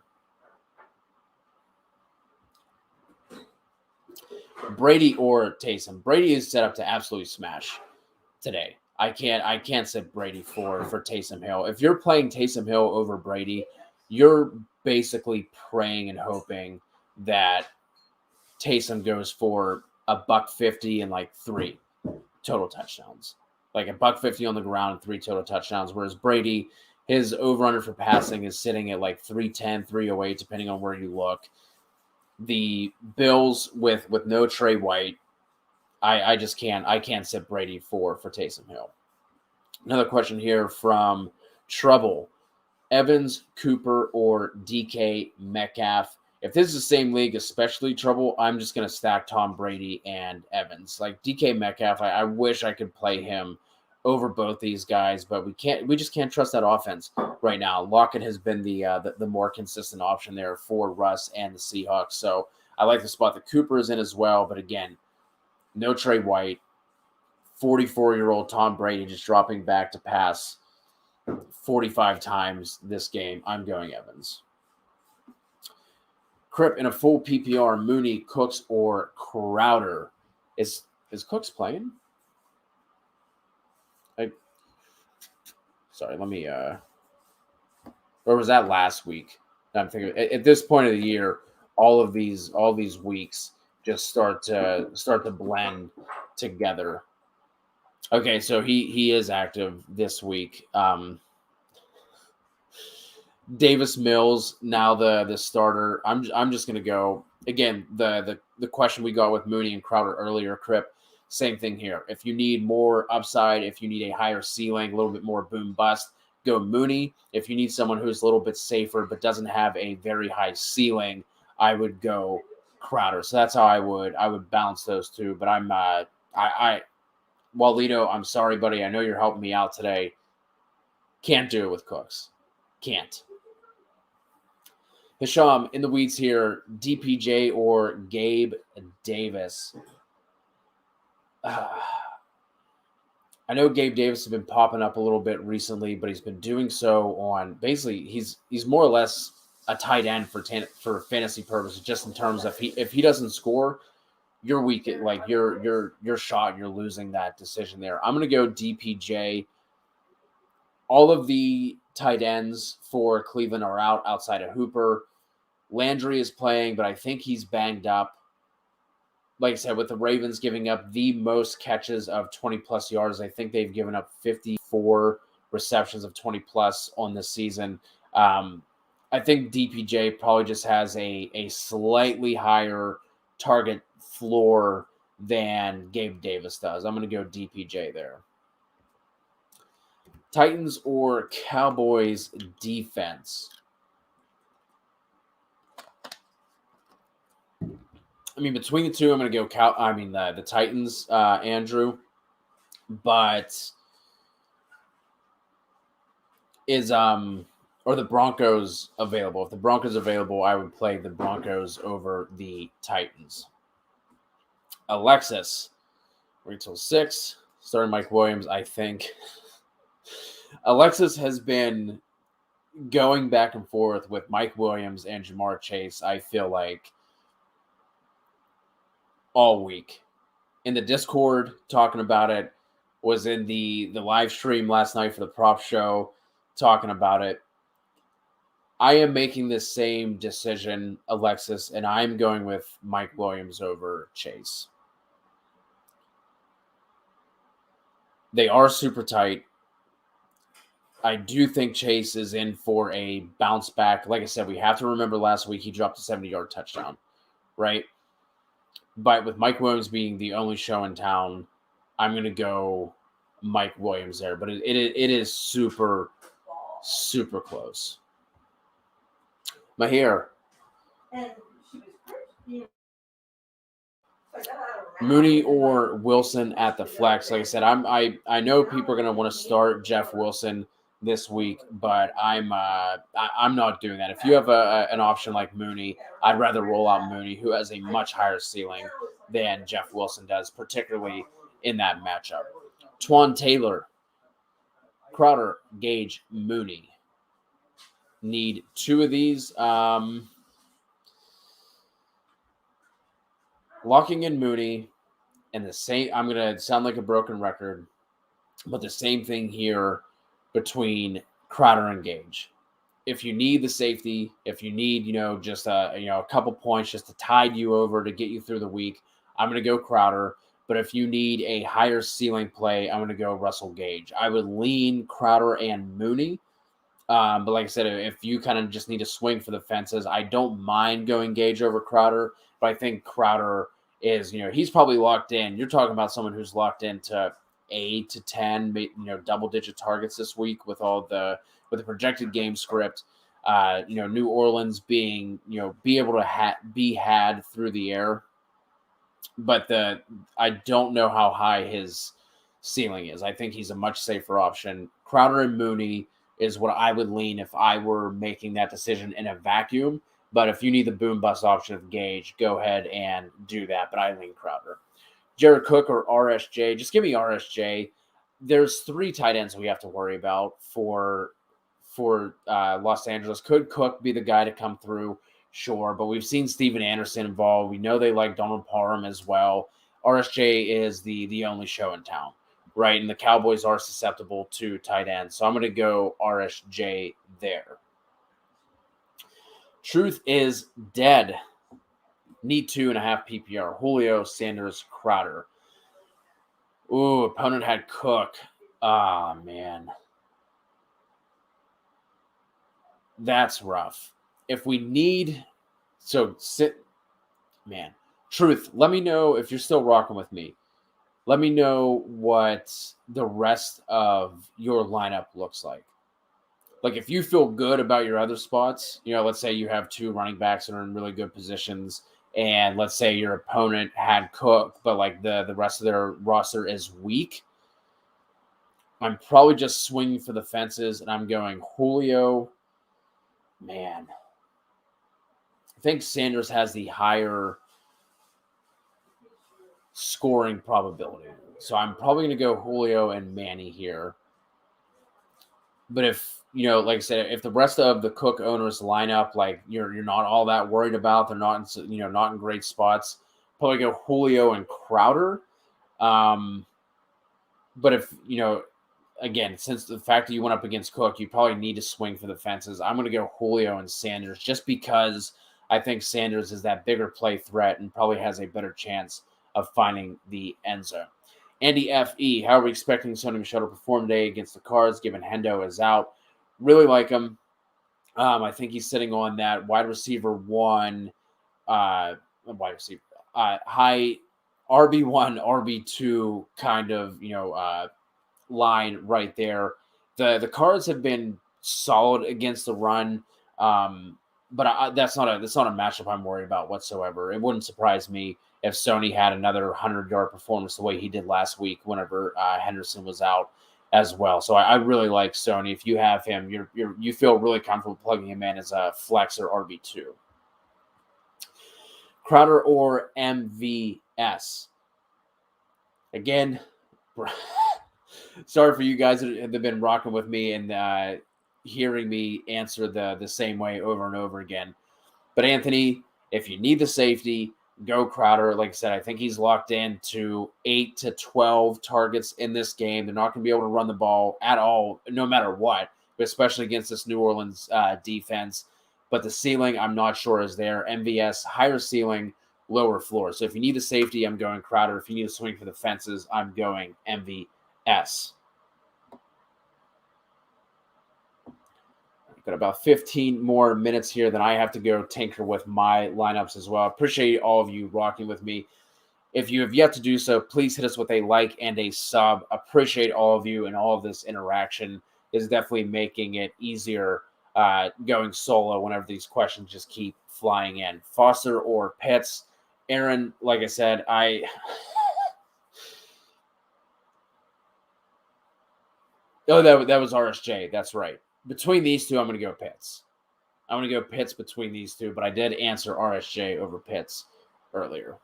Brady or Taysom. Brady is set up to absolutely smash today. I can't sit Brady for Taysom Hill. If you're playing Taysom Hill over Brady, you're basically praying and hoping that Taysom goes for $150 and 3 total touchdowns. $150 on the ground and 3 total touchdowns. Whereas Brady, his over-under for passing is sitting at 310, 308, depending on where you look. The Bills with no Trey White, I can't sit Brady for Taysom Hill. Another question here from Trouble. Evans, Cooper, or DK Metcalf. If this is the same league, especially Trouble, I'm just going to stack Tom Brady and Evans. DK Metcalf, I wish I could play him over both these guys, but we just can't trust that offense right now. Lockett has been the more consistent option there for Russ and the Seahawks. So I like the spot that Cooper is in as well. But again, no Trey White, 44-year-old Tom Brady just dropping back to pass 45 times this game. I'm going Evans. Crip in a full PPR, Mooney, Cooks, or Crowder. Is Cooks playing? Sorry, let me or was that last week? I'm thinking at this point of the year, all these weeks just start to blend together. Okay, so he is active this week. Davis Mills now the starter. I'm just gonna go again. The question we got with Mooney and Crowder earlier, Crip. Same thing here. If you need more upside, if you need a higher ceiling, a little bit more boom bust, go Mooney. If you need someone who's a little bit safer but doesn't have a very high ceiling, I would go Crowder. So that's how I would balance those two. But I'm Walito, I'm sorry, buddy. I know you're helping me out today. Can't do it with Cooks. Can't. Hisham, in the weeds here, DPJ or Gabe Davis? I know Gabe Davis has been popping up a little bit recently, but he's been doing so on basically he's more or less a tight end for fantasy purposes, just in terms of if he doesn't score, you're weak. You're shot. You're losing that decision there. I'm gonna go DPJ. All of the tight ends for Cleveland are out outside of Hooper. Landry is playing, but I think he's banged up. Like I said, with the Ravens giving up the most catches of 20-plus yards, I think they've given up 54 receptions of 20-plus on this season. I think DPJ probably just has a slightly higher target floor than Gabe Davis does. I'm going to go DPJ there. Titans or Cowboys defense? I mean, between the two, I'm going to go the Titans, Andrew. But is or the Broncos available? If the Broncos available, I would play the Broncos over the Titans. Alexis, wait till 6. Starting Mike Williams, I think. Alexis has been going back and forth with Mike Williams and Jamar Chase, I feel like, all week. In the Discord, talking about it, was in the live stream last night for the prop show, talking about it. I am making the same decision, Alexis, and I'm going with Mike Williams over Chase. They are super tight. I do think Chase is in for a bounce back. Like I said, we have to remember last week he dropped a 70-yard touchdown, right? But with Mike Williams being the only show in town, I'm going to go Mike Williams there. But it is super, super close. Mahir. Mooney or Wilson at the flex. Like I said, I know people are going to want to start Jeff Wilson this week, but I'm not doing that. If you have an option like Mooney, I'd rather roll out Mooney, who has a much higher ceiling than Jeff Wilson does, particularly in that matchup. Twan Taylor, Crowder, Gage, Mooney. Need 2 of these. Locking in Mooney, and the same. I'm gonna sound like a broken record, but the same thing here between Crowder and Gage. If you need the safety, if you need, just a couple points just to tide you over to get you through the week, I'm going to go Crowder. But if you need a higher ceiling play, I'm going to go Russell Gage. I would lean Crowder and Mooney. But like I said, if you kind of just need to swing for the fences, I don't mind going Gage over Crowder. But I think Crowder is, he's probably locked in. You're talking about someone who's locked into 8 to 10, double-digit targets this week with the projected game script. New Orleans being, be able to be had through the air. But I don't know how high his ceiling is. I think he's a much safer option. Crowder and Mooney is what I would lean if I were making that decision in a vacuum. But if you need the boom bust option of Gage, go ahead and do that. But I lean Crowder. Jared Cook or RSJ, just give me RSJ. There's 3 tight ends we have to worry about for Los Angeles. Could Cook be the guy to come through? Sure, but we've seen Steven Anderson involved. We know they like Donald Parham as well. RSJ is the only show in town, right? And the Cowboys are susceptible to tight ends. So I'm going to go RSJ there. Truth is dead. Need 2.5 PPR. Julio, Sanders, Crowder. Ooh, opponent had Cook. Ah, man. That's rough. If we need... Man. Truth, let me know if you're still rocking with me. Let me know what the rest of your lineup looks like. Like, if you feel good about your other spots, let's say you have 2 running backs that are in really good positions, and let's say your opponent had Cook, but like the rest of their roster is weak, I'm probably just swinging for the fences, and I'm going Julio. Man. I think Sanders has the higher scoring probability. So I'm probably going to go Julio and Manny here. But if, like I said, if the rest of the Cook owners line up, like you're not all that worried about, they're not in, not in great spots, probably go Julio and Crowder. But if, again, since the fact that you went up against Cook, you probably need to swing for the fences. I'm going to go Julio and Sanders just because I think Sanders is that bigger play threat and probably has a better chance of finding the end zone. Andy F.E., how are we expecting Sony Michel to perform today against the Cards, given Hendo is out? Really like him. I think he's sitting on that wide receiver 1, high RB1, RB2 kind of, line right there. The Cards have been solid against the run, but that's not a matchup I'm worried about whatsoever. It wouldn't surprise me if Sony had another 100-yard performance the way he did last week whenever Henderson was out as well. So I really like Sony. If you have him, you feel really comfortable plugging him in as a flex or RB2. Crowder or MVS? Again, sorry for you guys that have been rocking with me and hearing me answer the same way over and over again. But Anthony, if you need the safety, go Crowder. Like I said, I think he's locked in to 8 to 12 targets in this game. They're not going to be able to run the ball at all, no matter what, but especially against this New Orleans defense. But the ceiling, I'm not sure, is there. MVS, higher ceiling, lower floor. So if you need the safety, I'm going Crowder. If you need to swing for the fences, I'm going MVS. Got about 15 more minutes here, then I have to go tinker with my lineups as well. Appreciate all of you rocking with me. If you have yet to do so, please hit us with a like and a sub. Appreciate all of you, and all of this interaction is definitely making it easier going solo whenever these questions just keep flying in. Foster or Pitts? Aaron, like I said, oh, that was RSJ. That's right. Between these two, I'm going to go Pitts. I'm going to go Pitts between these two, but I did answer RSJ over Pitts earlier.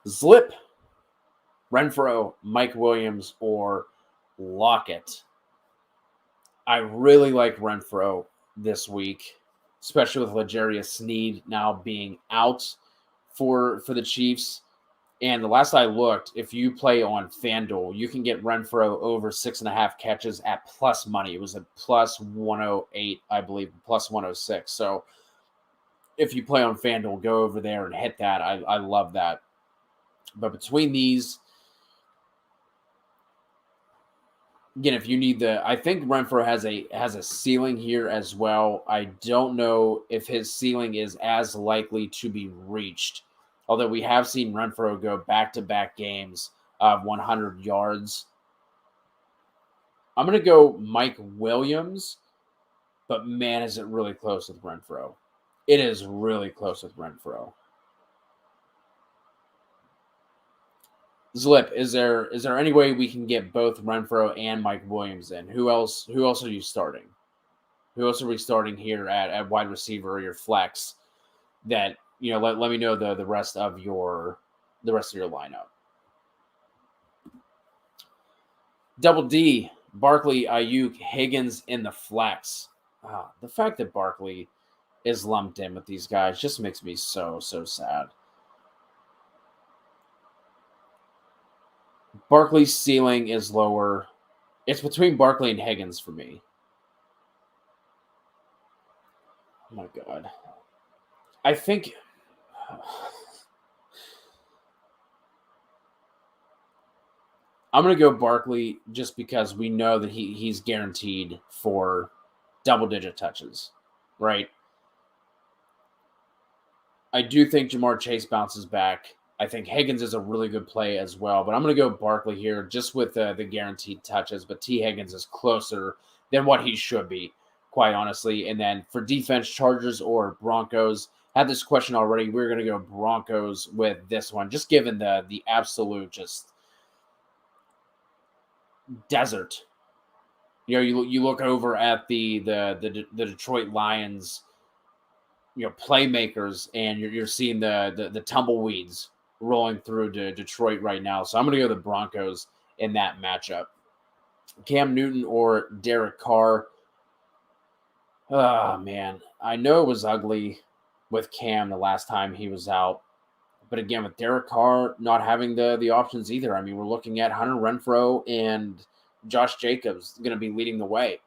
Zlip, Renfrow, Mike Williams, or Lockett. I really like Renfrow this week, especially with L'Jarius Sneed now being out for the Chiefs. And the last I looked, if you play on FanDuel, you can get Renfrow over 6.5 catches at plus money. It was a plus 108, I believe, plus 106. So if you play on FanDuel, go over there and hit that. I love that. But between these, again, if you need I think Renfrow has a ceiling here as well. I don't know if his ceiling is as likely to be reached. Although we have seen Renfrow go back-to-back games of 100 yards. I'm going to go Mike Williams, but man, is it really close with Renfrow. It is really close with Renfrow. Zlip, is there any way we can get both Renfrow and Mike Williams in? Who else are you starting? Who else are we starting here at wide receiver or your flex that, let me know the rest of your lineup. Double D, Barkley, Ayuk, Higgins in the flex. The fact that Barkley is lumped in with these guys just makes me so sad. Barkley's ceiling is lower. It's between Barkley and Higgins for me. Oh my God. I think I'm going to go Barkley just because we know that he's guaranteed for double-digit touches, right? I do think Jamar Chase bounces back. I think Higgins is a really good play as well, but I'm going to go Barkley here just with the guaranteed touches, but T. Higgins is closer than what he should be, quite honestly. And then for defense, Chargers or Broncos, had this question already. We're going to go Broncos with this one, just given the absolute just desert. You look over at the Detroit Lions, playmakers, and you're seeing the tumbleweeds rolling through to Detroit right now. So I'm going to go the Broncos in that matchup. Cam Newton or Derrick Carr. Oh, man. I know it was ugly with Cam the last time he was out. But again, with Derek Carr not having the options either, I mean, we're looking at Hunter Renfrow and Josh Jacobs going to be leading the way.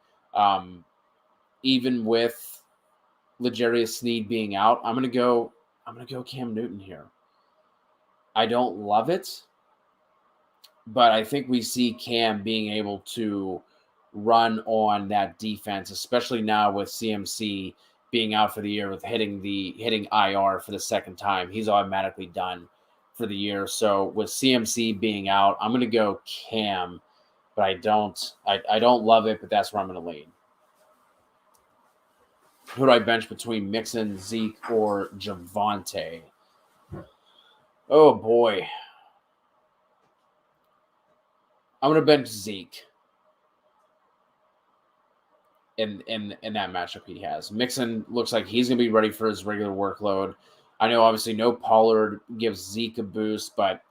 Even with L'Jarius Sneed being out, I'm going to go Cam Newton here. I don't love it, but I think we see Cam being able to run on that defense, especially now with CMC being out for the year with hitting IR for the second time. He's automatically done for the year. So with CMC being out, I'm going to go Cam, but I don't love it, but that's where I'm going to lean. Who do I bench between Mixon, Zeke, or Javonte? Oh boy. I'm going to bench Zeke in that matchup he has. Mixon looks like he's going to be ready for his regular workload. I know obviously no Pollard gives Zeke a boost, but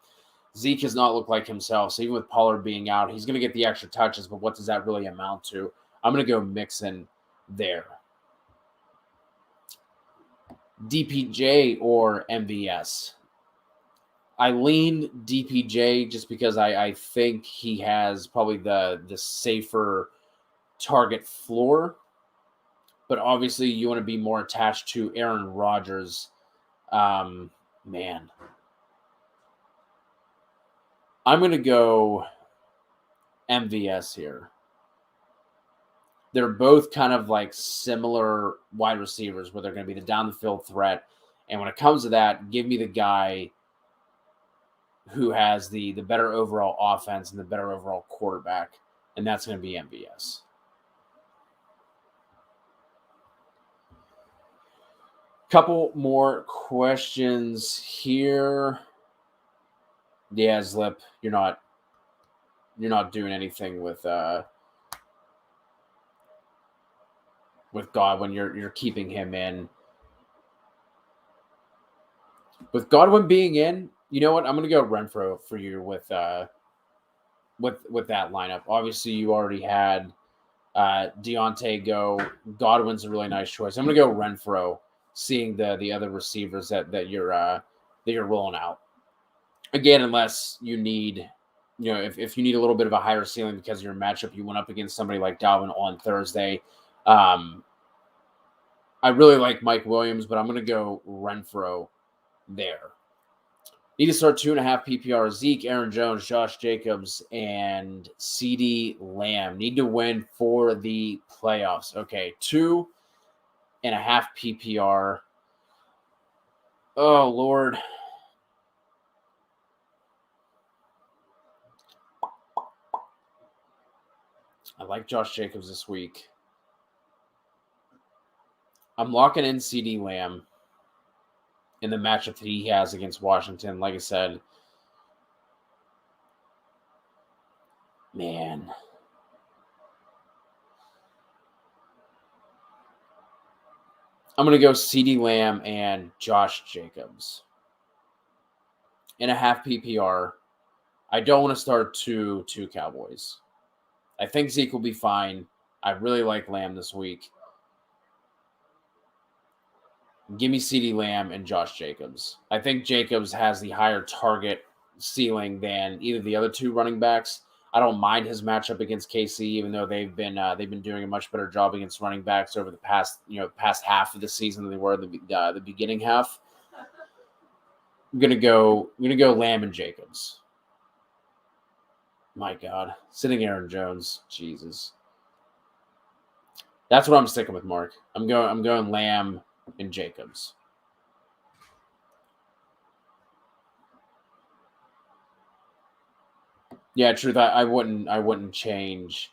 Zeke does not look like himself. So even with Pollard being out, he's going to get the extra touches, but what does that really amount to? I'm going to go Mixon there. DPJ or MVS? I lean DPJ just because I think he has probably the safer target floor. But obviously you want to be more attached to Aaron Rodgers. Man. I'm going to go MVS here. They're both kind of like similar wide receivers where they're going to be the down the field threat. And when it comes to that, give me the guy who has the better overall offense and the better overall quarterback, and that's going to be MVS. Couple more questions here. Yeah, Zlip, you're not doing anything with Godwin. You're keeping him in. With Godwin being in, you know what? I'm going to go Renfro for you with that lineup. Obviously, you already had Deontay go. Godwin's a really nice choice. I'm going to go Renfro, seeing the other receivers that you're rolling out. Again, unless you need, if you need a little bit of a higher ceiling because of your matchup, you went up against somebody like Dalvin on Thursday. I really like Mike Williams, but I'm going to go Renfro there. Need to start 2.5 PPR. Zeke, Aaron Jones, Josh Jacobs, and CeeDee Lamb. Need to win for the playoffs. Okay, 2.5 PPR. Oh, Lord. I like Josh Jacobs this week. I'm locking in CeeDee Lamb in the matchup that he has against Washington. Like I said, man. I'm going to go CeeDee Lamb and Josh Jacobs. In a half PPR, I don't want to start two Cowboys. I think Zeke will be fine. I really like Lamb this week. Give me CeeDee Lamb and Josh Jacobs. I think Jacobs has the higher target ceiling than either the other two running backs. I don't mind his matchup against KC, even though they've been doing a much better job against running backs over the past half of the season than they were the beginning half. I'm gonna go Lamb and Jacobs. My God, sitting Aaron Jones, Jesus. That's what I'm sticking with, Mark. I'm going Lamb and Jacobs. Yeah, truth. I wouldn't change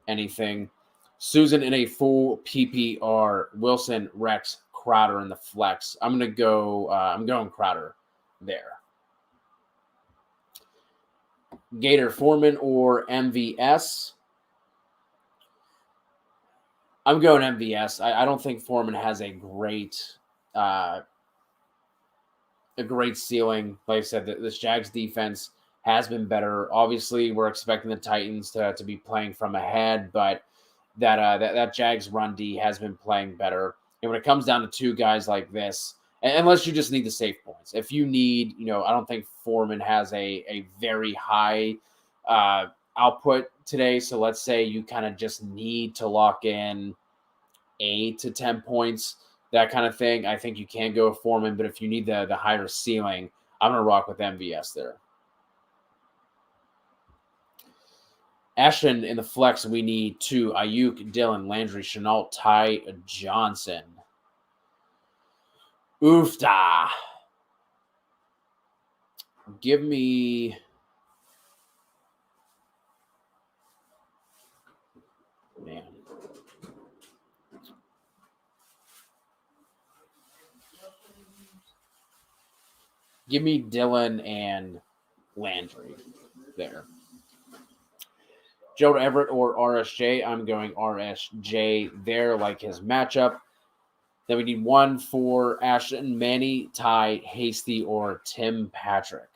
anything. Susan in a full PPR. Wilson, Rex, Crowder in the flex. I'm going Crowder there. Gator, Foreman, or MVS? I'm going MVS. I don't think Foreman has a great ceiling. Like I said, this Jags defense has been better. Obviously, we're expecting the Titans to be playing from ahead, but that Jags run D has been playing better. And when it comes down to two guys like this, unless you just need the safe points, if you need, I don't think Foreman has a very high output today. So let's say you kind of just need to lock in 8 to 10 points, that kind of thing. I think you can go with Foreman, but if you need the higher ceiling, I'm going to rock with MVS there. Ashton in the flex, we need 2. Ayuk, Dylan, Landry, Shenault, Ty Johnson. Oofda. Give me man. Give me Dillon and Landry there. Joe Everett or RSJ. I'm going RSJ there, like his matchup. Then we need one for Ashton, Manny, Ty, Hasty, or Tim Patrick.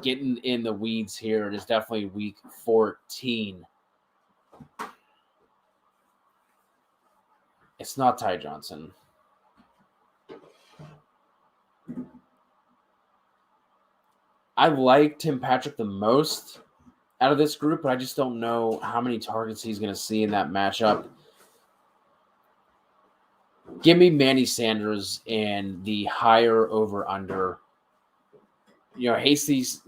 Getting in the weeds here. It is definitely week 14. It's not Ty Johnson. I like Tim Patrick the most out of this group, but I just don't know how many targets he's going to see in that matchup. Give me Manny Sanders and the higher over-under. Hasty's,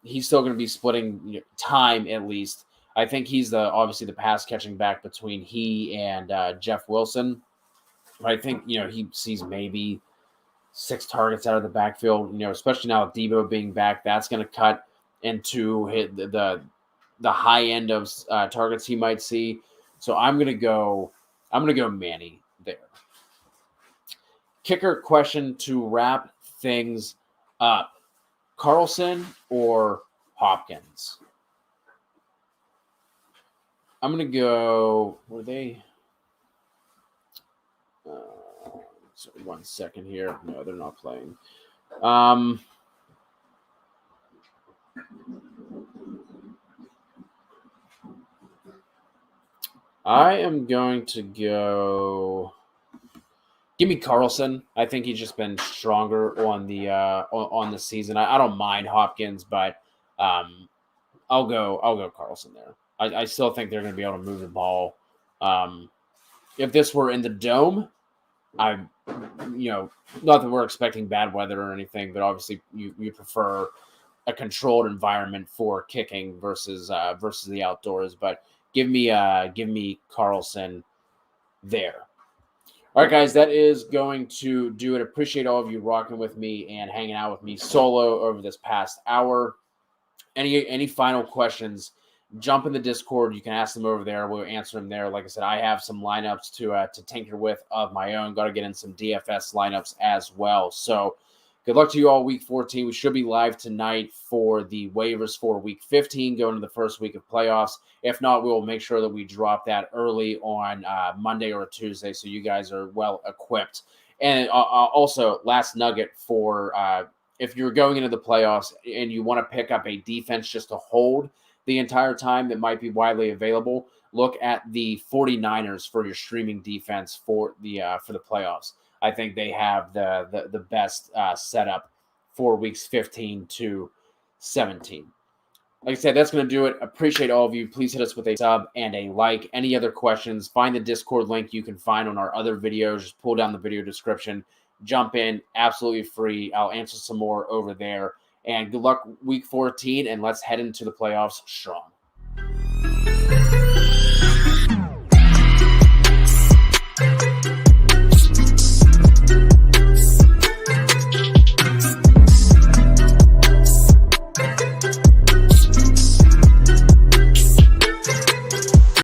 he's still going to be splitting time at least. I think he's obviously the pass-catching back between he and Jeff Wilson. But I think, he sees maybe 6 targets out of the backfield, especially now with Debo being back. That's going to cut into the high end of targets he might see. So I'm going to go Manny there. Kicker question to wrap things up. Carlson or Hopkins? I'm going to go, were they? Sorry, 1 second here. No, they're not playing. I am going to go. Give me Carlson. I think he's just been stronger on the season. I don't mind Hopkins, but I'll go Carlson there. I still think they're going to be able to move the ball. If this were in the dome, not that we're expecting bad weather or anything, but obviously you prefer a controlled environment for kicking versus the outdoors. But give me Carlson there. All right, guys, that is going to do it. Appreciate all of you rocking with me and hanging out with me solo over this past hour. Any final questions, jump in the Discord. You can ask them over there. We'll answer them there. Like I said, I have some lineups to tinker with of my own. Got to get in some DFS lineups as well. So good luck to you all week 14. We should be live tonight for the waivers for week 15, going to the first week of playoffs. If not, we will make sure that we drop that early on Monday or Tuesday so you guys are well equipped. And also, last nugget for if you're going into the playoffs and you want to pick up a defense just to hold the entire time that might be widely available, look at the 49ers for your streaming defense for the playoffs. I think they have the best setup for weeks 15 to 17. Like I said, that's going to do it. Appreciate all of you. Please hit us with a sub and a like. Any other questions, find the Discord link you can find on our other videos. Just pull down the video description. Jump in. Absolutely free. I'll answer some more over there. And good luck week 14, and let's head into the playoffs strong.